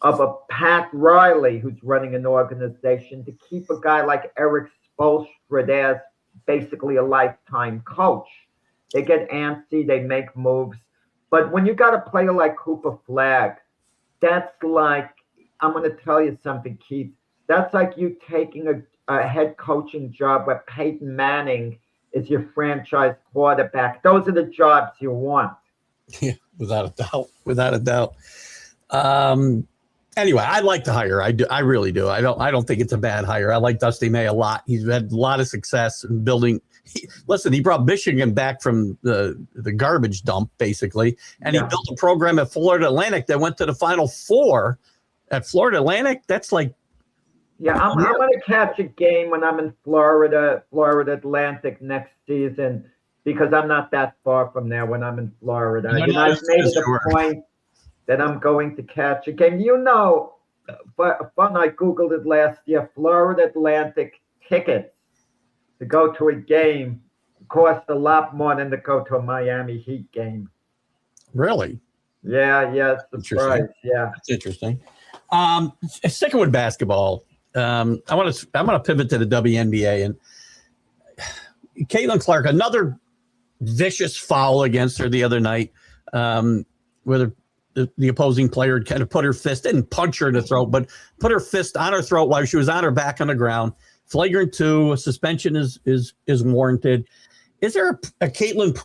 [SPEAKER 2] of a Pat Riley, who's running an organization, to keep a guy like Eric Spoelstra there as basically a lifetime coach. They get antsy, they make moves. But when you got a player like Cooper Flagg, that's like, I'm going to tell you something, Keith. That's like you taking a head coaching job where Peyton Manning is your franchise quarterback. Those are the jobs you want.
[SPEAKER 1] Yeah, without a doubt. Without a doubt. Anyway, I like the hire. I do. I really do. I don't think it's a bad hire. I like Dusty May a lot. He's had a lot of success in building. He brought Michigan back from the garbage dump, basically, and he built a program at Florida Atlantic that went to the Final Four. At Florida Atlantic, that's like.
[SPEAKER 2] Yeah, I'm going to catch a game when I'm in Florida Atlantic next season, because I'm not that far from there when I'm in Florida. I've made it a point that I'm going to catch a game. But fun, I Googled it last year. Florida Atlantic tickets to go to a game cost a lot more than to go to a Miami Heat game.
[SPEAKER 1] Really?
[SPEAKER 2] Yeah, it's the price. Yeah,
[SPEAKER 1] that's interesting. Sticking with basketball, I'm gonna pivot to the WNBA, and Caitlin Clark, another vicious foul against her the other night, where the opposing player kind of put her fist, didn't punch her in the throat, but put her fist on her throat while she was on her back on the ground. Flagrant 2, a suspension is warranted. Is there a Caitlin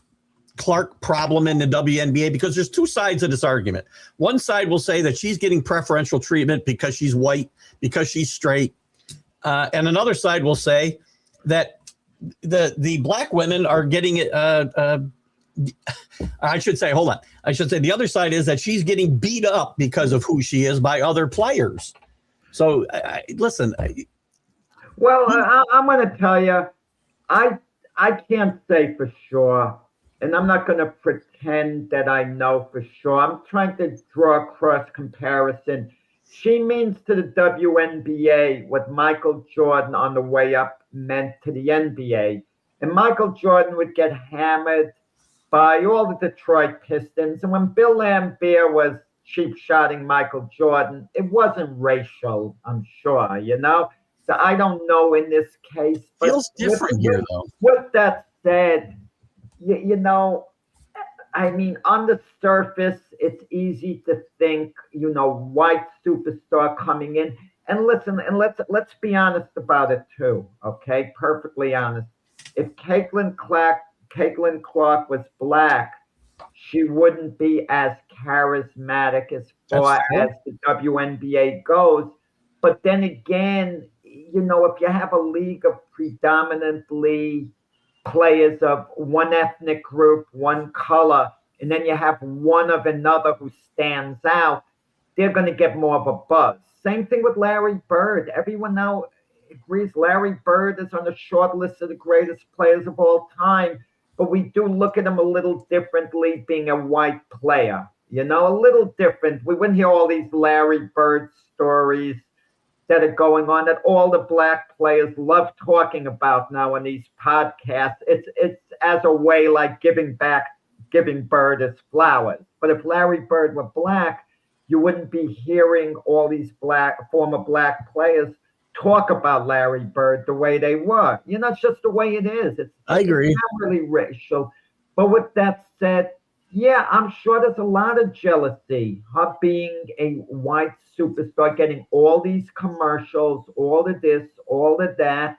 [SPEAKER 1] Clark problem in the WNBA? Because there's two sides of this argument. One side will say that she's getting preferential treatment because she's white, because she's straight. And another side will say that the black women are getting it. I should say the other side is that she's getting beat up because of who she is by other players. So listen.
[SPEAKER 2] Well, I'm going to tell you, I can't say for sure, and I'm not going to pretend that I know for sure. I'm trying to draw a cross comparison. She means to the WNBA what Michael Jordan on the way up meant to the NBA. And Michael Jordan would get hammered by all the Detroit Pistons. And when Bill Laimbeer was cheap-shotting Michael Jordan, it wasn't racial, I'm sure, So I don't know in this case. But
[SPEAKER 1] feels different here, though.
[SPEAKER 2] With that said, I mean, on the surface, it's easy to think, white superstar coming in. And listen, and let's be honest about it too, okay? Perfectly honest. If Caitlin Clark was black, she wouldn't be as charismatic as far as the WNBA goes. But then again, if you have a league of predominantly players of one ethnic group, one color, and then you have one of another who stands out, they're going to get more of a buzz. Same thing with Larry Bird. Everyone now agrees Larry Bird is on the short list of the greatest players of all time, but we do look at him a little differently being a white player, a little different. We wouldn't hear all these Larry Bird stories that are going on that all the black players love talking about now on these podcasts. It's as a way like giving Bird his flowers. But if Larry Bird were black, you wouldn't be hearing all these former black players talk about Larry Bird the way they were. It's just the way it is.
[SPEAKER 1] I agree.
[SPEAKER 2] It's not really racial. But with that said, yeah, I'm sure there's a lot of jealousy. Her being a white superstar, getting all these commercials, all of this, all of that.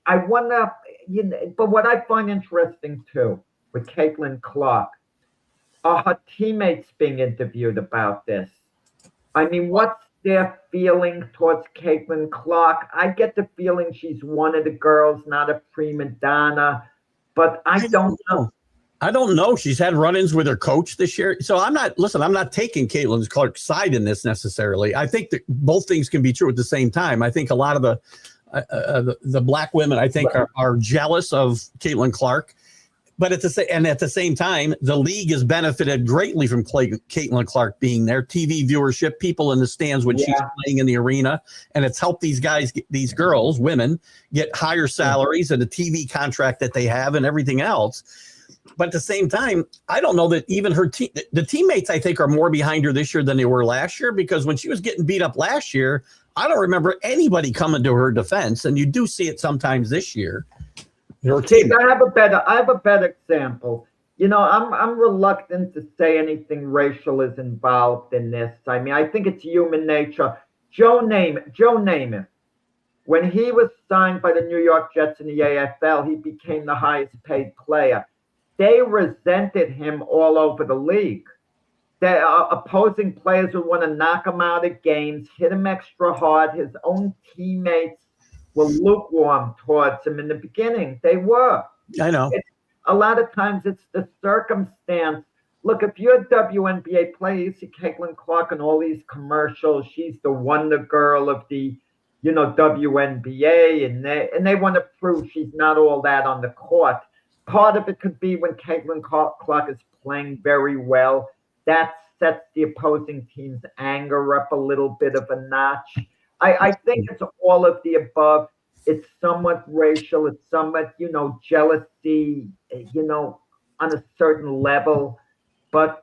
[SPEAKER 2] I wonder, but what I find interesting too with Caitlin Clark are her teammates being interviewed about this. I mean, what's their feeling towards Caitlin Clark? I get the feeling she's one of the girls, not a prima donna, but I don't know.
[SPEAKER 1] I don't know. She's had run-ins with her coach this year. So I'm not taking Caitlin Clark's side in this necessarily. I think that both things can be true at the same time. I think a lot of the black women, I think, are jealous of Caitlin Clark. But at the same time, the league has benefited greatly from Caitlin Clark being there. TV viewership, people in the stands when she's playing in the arena, and it's helped these girls, women, get higher salaries and the TV contract that they have and everything else. But at the same time, I don't know that even her team, the teammates, I think, are more behind her this year than they were last year, because when she was getting beat up last year, I don't remember anybody coming to her defense. And you do see it sometimes this year.
[SPEAKER 2] Steve, I have a better example. I'm reluctant to say anything racial is involved in this. I mean, I think it's human nature. Joe Namath, when he was signed by the New York Jets in the AFL, he became the highest paid player. They resented him all over the league. The opposing players would want to knock him out of games, hit him extra hard. His own teammates were lukewarm towards him in the beginning. They were.
[SPEAKER 1] I know.
[SPEAKER 2] A lot of times it's the circumstance. Look, if you're a WNBA player, you see Caitlin Clark in all these commercials. She's the wonder girl of the, WNBA, and they want to prove she's not all that on the court. Part of it could be when Caitlin Clark is playing very well. That sets the opposing team's anger up a little bit of a notch. I think it's all of the above. It's somewhat racial. It's somewhat, jealousy, on a certain level. But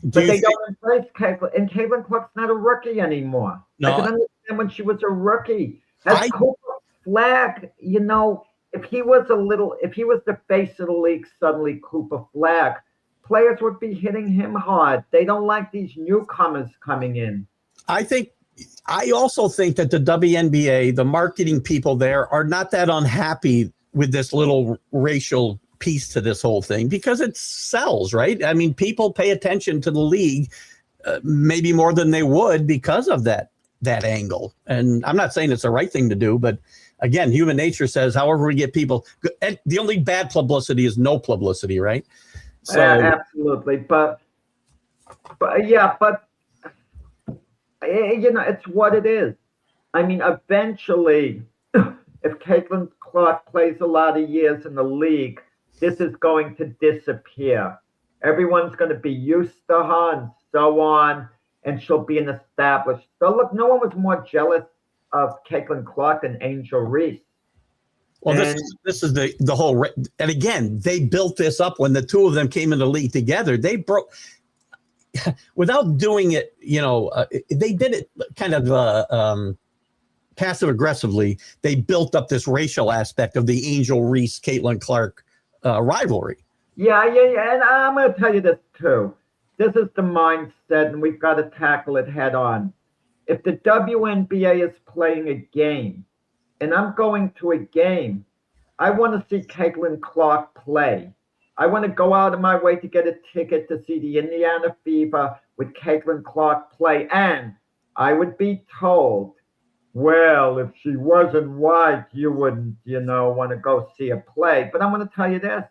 [SPEAKER 2] they don't embrace Caitlin. And Caitlin Clark's not a rookie anymore.
[SPEAKER 1] No.
[SPEAKER 2] I can understand when she was a rookie. As Cooper Flagg, if he was the face of the league, suddenly Cooper Flagg, players would be hitting him hard. They don't like these newcomers coming in.
[SPEAKER 1] I also think that the WNBA, the marketing people there, are not that unhappy with this little racial piece to this whole thing, because it sells, right? I mean, people pay attention to the league maybe more than they would because of that angle. And I'm not saying it's the right thing to do, but again, human nature says, however we get people, and the only bad publicity is no publicity, right? So
[SPEAKER 2] absolutely, but it's what it is. I mean, eventually, if Caitlin Clark plays a lot of years in the league, this is going to disappear. Everyone's going to be used to her and so on, and she'll be an established. So look, no one was more jealous of Caitlin Clark than Angel Reese.
[SPEAKER 1] Well, this is the whole, and again, they built this up when the two of them came in the league together. They broke, without doing it, they did it kind of passive aggressively. They built up this racial aspect of the Angel Reese Caitlin Clark rivalry.
[SPEAKER 2] Yeah, and I'm going to tell you this too. This is the mindset, and we've got to tackle it head on. If the WNBA is playing a game, and I'm going to a game, I want to see Caitlin Clark play. I want to go out of my way to get a ticket to see the Indiana Fever with Caitlin Clark play. And I would be told, well, if she wasn't white, you wouldn't, want to go see her play. But I'm going to tell you this.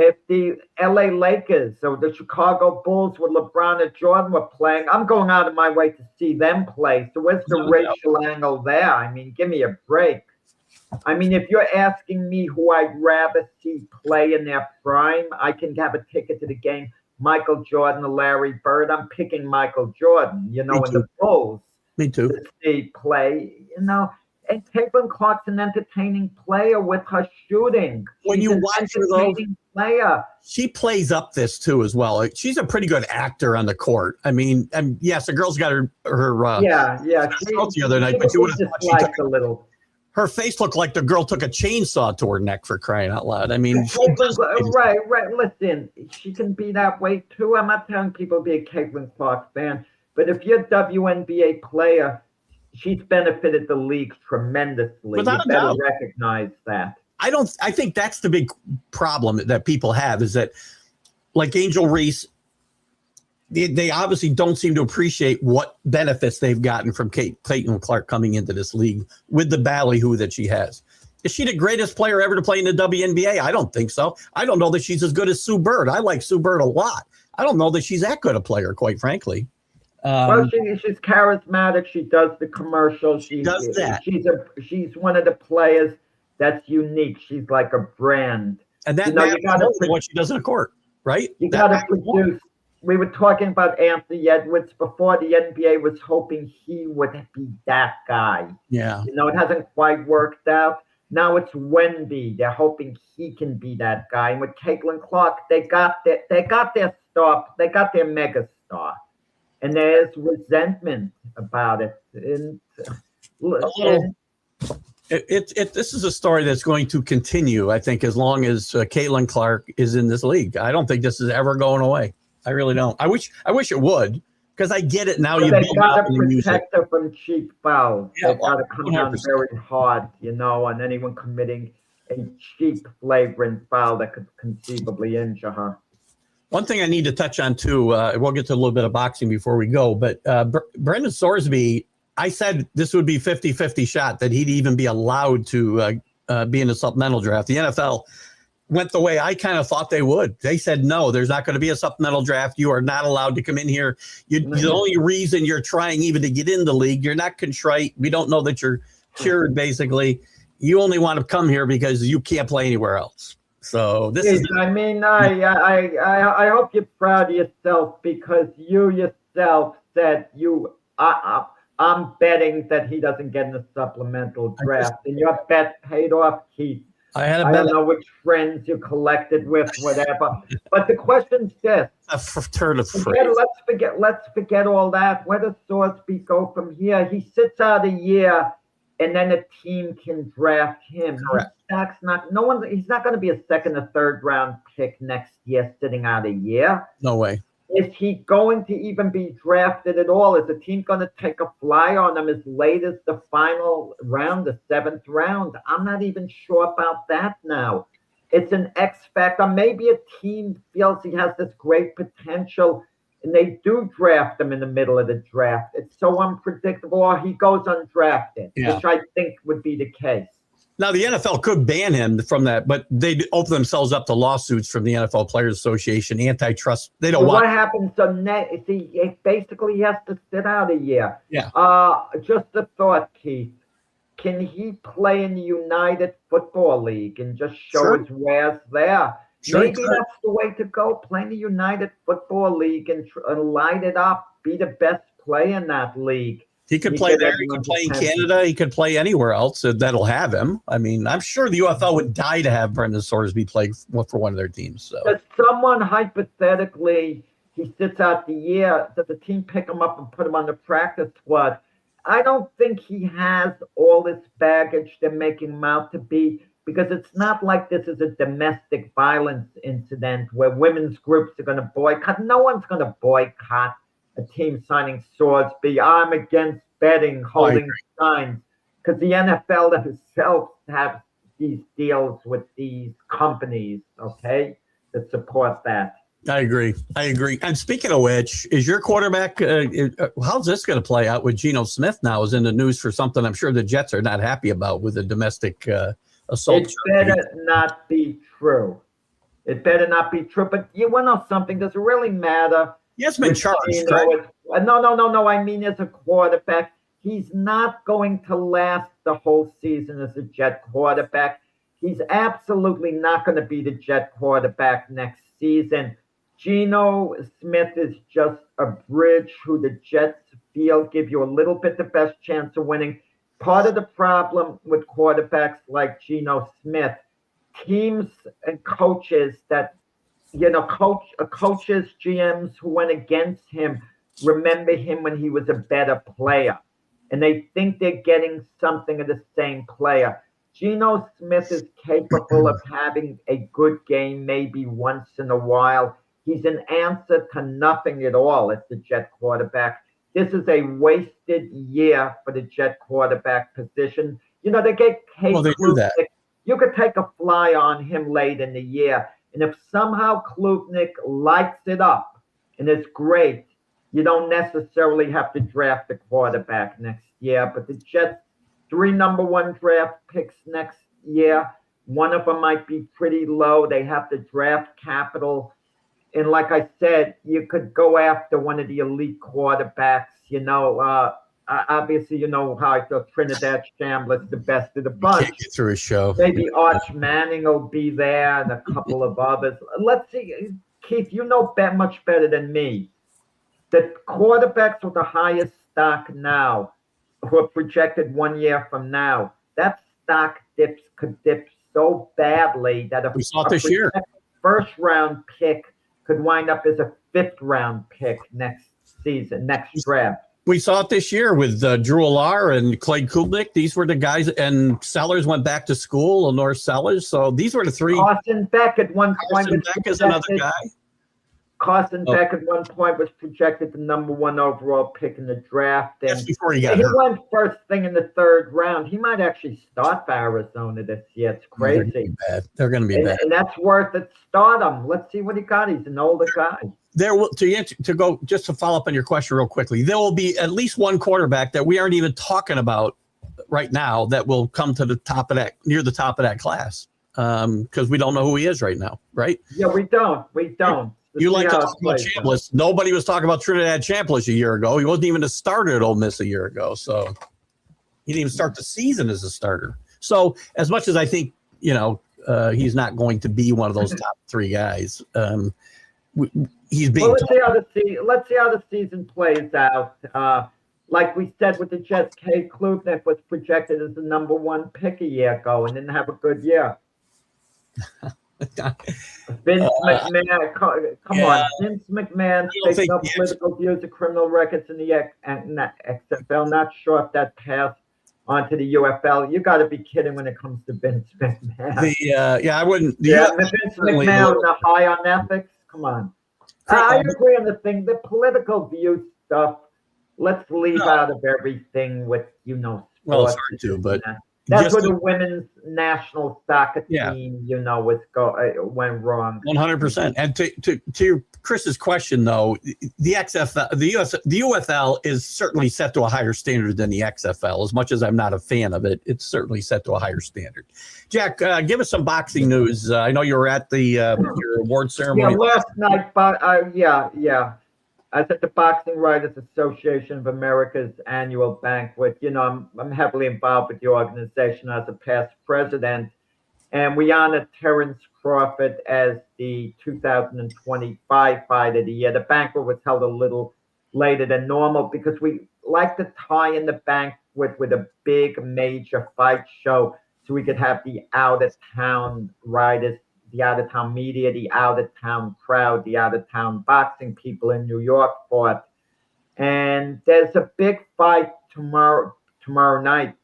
[SPEAKER 2] If the LA Lakers or the Chicago Bulls with LeBron and Jordan were playing, I'm going out of my way to see them play. So where's the racial angle there? I mean, give me a break. I mean, if you're asking me who I'd rather see play in their prime, I can have a ticket to the game. Michael Jordan or Larry Bird. I'm picking Michael Jordan, in the Bulls.
[SPEAKER 1] Me too.
[SPEAKER 2] To see play, And Caitlin Clark's an entertaining player with her shooting.
[SPEAKER 1] When you watch her, though,
[SPEAKER 2] player.
[SPEAKER 1] She plays up this too as well. She's a pretty good actor on the court. I mean, and yes, the girl's got her the other night, but you would have thought she took
[SPEAKER 2] a little.
[SPEAKER 1] Her face looked like the girl took a chainsaw to her neck, for crying out loud. I mean,
[SPEAKER 2] right. Listen, she can be that way too. I'm not telling people to be a Caitlin Clark fan, but if you're a WNBA player, she's benefited the league tremendously.
[SPEAKER 1] Without
[SPEAKER 2] you
[SPEAKER 1] a
[SPEAKER 2] better
[SPEAKER 1] doubt.
[SPEAKER 2] recognize that.
[SPEAKER 1] I think that's the big problem that people have, is that, like Angel Reese, they obviously don't seem to appreciate what benefits they've gotten from Caitlin Clark coming into this league with the ballyhoo that she has. Is she the greatest player ever to play in the WNBA? I don't think so. I don't know that she's as good as Sue Bird. I like Sue Bird a lot. I don't know that she's that good a player, quite frankly.
[SPEAKER 2] Well, she's charismatic. She does the commercials.
[SPEAKER 1] She does that.
[SPEAKER 2] She's one of the players that's unique. She's like a brand.
[SPEAKER 1] And that matters more than what she does in a court, right?
[SPEAKER 2] You got to produce. We were talking about Anthony Edwards before. The NBA was hoping he would be that guy.
[SPEAKER 1] Yeah.
[SPEAKER 2] It hasn't quite worked out. Now it's Wendy. They're hoping he can be that guy. And with Caitlin Clark, they got their star, they got their mega star, and there's resentment about it. And
[SPEAKER 1] This is a story that's going to continue, I think, as long as Caitlin Clark is in this league. I don't think this is ever going away. I really don't. I wish it would, because I get it now.
[SPEAKER 2] But
[SPEAKER 1] You
[SPEAKER 2] they
[SPEAKER 1] build
[SPEAKER 2] got
[SPEAKER 1] up
[SPEAKER 2] to
[SPEAKER 1] and you use it.
[SPEAKER 2] protect her from cheap fouls.
[SPEAKER 1] Yeah,
[SPEAKER 2] They got to come down
[SPEAKER 1] 100%.
[SPEAKER 2] very hard, on anyone committing a cheap, flagrant foul that could conceivably injure her.
[SPEAKER 1] One thing I need to touch on too, we'll get to a little bit of boxing before we go, but Brendan Sorsby, I said this would be 50-50 shot that he'd even be allowed to be in the supplemental draft. The NFL went the way I kind of thought they would. They said, no, there's not going to be a supplemental draft. You are not allowed to come in here. The only reason you're trying even to get in the league, you're not contrite. We don't know that you're cured, basically. You only want to come here because you can't play anywhere else. So this is.
[SPEAKER 2] I mean, I hope you're proud of yourself, because you yourself said I'm betting that he doesn't get in the supplemental draft, and your bet paid off, Keith.
[SPEAKER 1] I had a
[SPEAKER 2] I
[SPEAKER 1] bet.
[SPEAKER 2] don't know which friends you collected with, whatever. But the question's this:
[SPEAKER 1] A turn of phrase.
[SPEAKER 2] let's forget all that. Where does Sorsby go from here? He sits out a year, and then a team can draft him.
[SPEAKER 1] Correct.
[SPEAKER 2] He's not going to be a second or third round pick next year, sitting out a year.
[SPEAKER 1] No way.
[SPEAKER 2] Is he going to even be drafted at all? Is the team going to take a flyer on him as late as the final round, the 7th round? I'm not even sure about that now. It's an X factor. Maybe a team feels he has this great potential, and they do draft him in the middle of the draft. It's so unpredictable, or he goes undrafted, which I think would be the case.
[SPEAKER 1] Now, the NFL could ban him from that, but they open themselves up to lawsuits from the NFL Players Association, antitrust. They don't want.
[SPEAKER 2] What happens? Basically, he has to sit out a year.
[SPEAKER 1] Yeah.
[SPEAKER 2] Just a thought, Keith. Can he play in the United Football League and just show his wares there?
[SPEAKER 1] Sure,
[SPEAKER 2] Maybe that's the way to go. Play in the United Football League and light it up. Be the best player in that league.
[SPEAKER 1] He could play there. He could play in Canada. He could play anywhere else that'll have him. I mean, I'm sure the UFL would die to have Brendan Sorsby play for one of their teams. So,
[SPEAKER 2] does someone hypothetically, he sits out the year, does the team pick him up and put him on the practice squad? I don't think he has all this baggage they're making him out to be, because it's not like this is a domestic violence incident where women's groups are going to boycott. No one's going to boycott a team signing Sorsby. I'm against betting, holding signs, because the NFL themselves have these deals with these companies, okay, that support that.
[SPEAKER 1] I agree. And speaking of which, is your quarterback, how's this going to play out with Geno Smith now is in the news for something I'm sure the Jets are not happy about with a domestic assault?
[SPEAKER 2] It better not be true. But you want to know something? Does it really matter?
[SPEAKER 1] He has been charged, right?
[SPEAKER 2] No. I mean, as a quarterback, he's not going to last the whole season as a Jet quarterback. He's absolutely not going to be the Jet quarterback next season. Geno Smith is just a bridge who the Jets feel give you a little bit the best chance of winning. Part of the problem with quarterbacks like Geno Smith, teams and coaches that coaches, GMs who went against him remember him when he was a better player, and they think they're getting something of the same player. Geno Smith is capable of having a good game maybe once in a while. He's an answer to nothing at all as the Jet quarterback. This is a wasted year for the Jet quarterback position. They get Case Klubnik. You could take a fly on him late in the year. And if somehow Klubnik lights it up and is great, you don't necessarily have to draft a quarterback next year. But the Jets, 3 number 1 draft picks next year. One of them might be pretty low. They have the draft capital. And like I said, you could go after one of the elite quarterbacks. Obviously, you know how I feel Trinidad Chambliss, the best of the bunch.
[SPEAKER 1] Can't get through a show.
[SPEAKER 2] Maybe Arch Manning will be there and a couple of others. Let's see. Keith, you know much better than me. The quarterbacks with the highest stock now, who are projected 1 year from now, that stock could dip so badly that
[SPEAKER 1] We saw it this year.
[SPEAKER 2] first round pick could wind up as a 5th round pick next season, next draft.
[SPEAKER 1] We saw it this year with Drew Alar and Clay Kublik. These were the guys, and Sellers went back to school, Lenore Sellers. So these were the three.
[SPEAKER 2] Carson Beck at one point.
[SPEAKER 1] Carson Beck is another guy.
[SPEAKER 2] Carson Beck at one point was projected the number 1 overall pick in the draft. And
[SPEAKER 1] That's before he got hurt.
[SPEAKER 2] Went first thing in the 3rd round. He might actually start for Arizona this year. It's crazy.
[SPEAKER 1] They're going to be bad.
[SPEAKER 2] And that's worth it. Start him. Let's see what he got. He's an older guy.
[SPEAKER 1] There will to follow up on your question real quickly. There will be at least one quarterback that we aren't even talking about right now that will come to the top of that, near the top of that class, because we don't know who he is right now, right?
[SPEAKER 2] Yeah, we don't.
[SPEAKER 1] You like to talk about Chambliss. Nobody was talking about Trinidad Chambliss a year ago. He wasn't even a starter at Ole Miss a year ago, so he didn't even start the season as a starter. So as much as I think he's not going to be one of those top 3 guys. He's being.
[SPEAKER 2] Well, let's see how the season plays out. Like we said with the Jets, Kay Klubnik was projected as the number 1 pick a year ago and didn't have a good year. Vince McMahon, come on. Vince McMahon taking up political views of criminal records in the XFL. Not sure if that passed onto the UFL. You got to be kidding when it comes to Vince McMahon.
[SPEAKER 1] I wouldn't.
[SPEAKER 2] Vince McMahon, high on ethics. Come on. I agree on the thing. The political view stuff, let's leave out of everything with, sports.
[SPEAKER 1] Well, it's hard to, but
[SPEAKER 2] that's where the women's national soccer team, went wrong.
[SPEAKER 1] 100%. And to Chris's question, though, the XFL, the UFL is certainly set to a higher standard than the XFL. As much as I'm not a fan of it, it's certainly set to a higher standard. Jack, give us some boxing news. I know you were at the your award ceremony
[SPEAKER 2] last night. But I was at the Boxing Writers Association of America's annual banquet. I'm heavily involved with the organization as a past president, and we honored Terrence Crawford as the 2025 Fight of the Year. The banquet was held a little later than normal because we like to tie in the banquet with a big major fight show so we could have the out-of-town writers, the out-of-town media, the out-of-town crowd, the out-of-town boxing people in New York for it. And there's a big fight tomorrow night,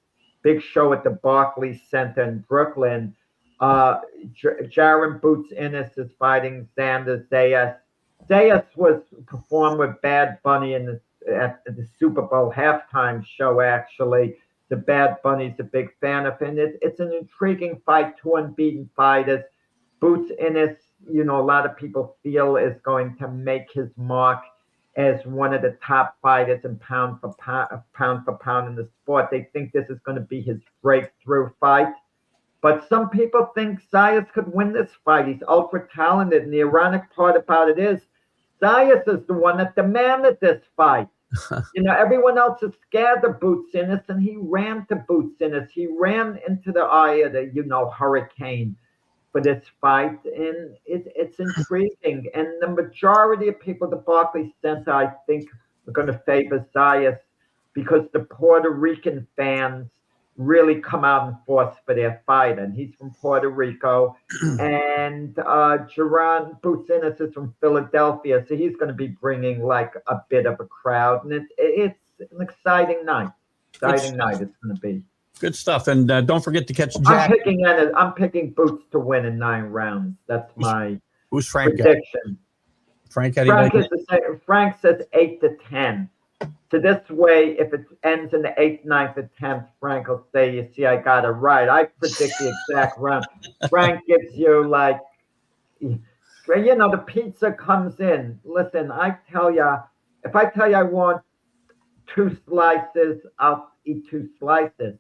[SPEAKER 2] big show at the Barclays Center in Brooklyn. Jaron Boots Ennis is fighting Xander Zayas. Zayas was performed with Bad Bunny at the Super Bowl halftime show, actually. The Bad Bunny's a big fan of him. It's an intriguing fight, 2 unbeaten fighters. Boots Ennis, a lot of people feel is going to make his mark as one of the top fighters in pound for pound in the sport. They think this is going to be his breakthrough fight. But some people think Zayas could win this fight. He's ultra talented. And the ironic part about it is Zayas is the one that demanded this fight. Everyone else is scared of Boots Ennis, and he ran to Boots Ennis. He ran into the eye of the, hurricane for this fight, and it's intriguing. And the majority of people at the Barclays Center, I think, are going to favor Zayas because the Puerto Rican fans really come out in force for their fight, and he's from Puerto Rico, and Jaron Boots Ennis is from Philadelphia, so he's going to be bringing like a bit of a crowd, and it's an exciting night. It's going to be.
[SPEAKER 1] Good stuff, and don't forget to catch Jack.
[SPEAKER 2] I'm picking Boots to win in 9 rounds. That's my
[SPEAKER 1] who's Frank
[SPEAKER 2] prediction.
[SPEAKER 1] Frank
[SPEAKER 2] says 8-10. So this way, if it ends in the 8th, 9th attempt, Frank will say, "You see, I got it right." I predict the exact round. Frank gives you the pizza comes in. Listen, I tell you, if I tell you I want 2 slices, I'll eat 2 slices.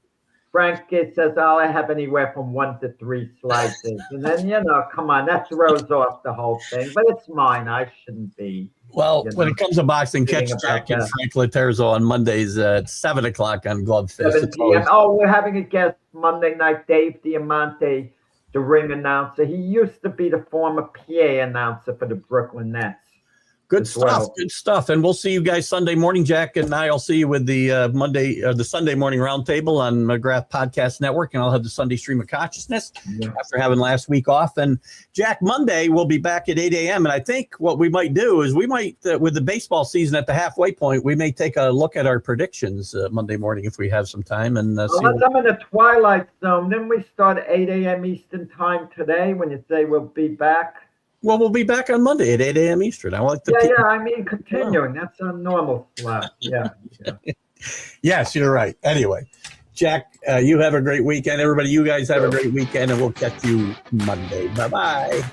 [SPEAKER 2] Frank says, I'll have anywhere from 1 to 3 slices. And then, come on, that throws off the whole thing. But it's mine. I shouldn't be.
[SPEAKER 1] Well, when it comes to boxing, catch Jack and Frank Laterzo on Mondays at 7 o'clock on Glove Fest.
[SPEAKER 2] 7 p.m. Oh, we're having a guest Monday night, Dave Diamante, the ring announcer. He used to be the former PA announcer for the Brooklyn Nets.
[SPEAKER 1] Good
[SPEAKER 2] as
[SPEAKER 1] stuff.
[SPEAKER 2] well.
[SPEAKER 1] Good stuff. And we'll see you guys Sunday morning. Jack and I'll see you with the the Sunday morning roundtable on McGrath Podcast Network, and I'll have the Sunday stream of consciousness after having last week off. And Jack, Monday we'll be back at 8 a.m. And I think what we might do is we might, with the baseball season at the halfway point, we may take a look at our predictions Monday morning if we have some time. And
[SPEAKER 2] Unless I'm in the twilight zone, then we start at 8 a.m. Eastern time today when you say we'll be back.
[SPEAKER 1] Well, we'll be back on Monday at 8 a.m. Eastern. I like the
[SPEAKER 2] I mean, continuing. That's a normal slot. Yeah.
[SPEAKER 1] Yes, you're right. Anyway, Jack, you have a great weekend. Everybody, you guys have a great weekend, and we'll catch you Monday. Bye-bye.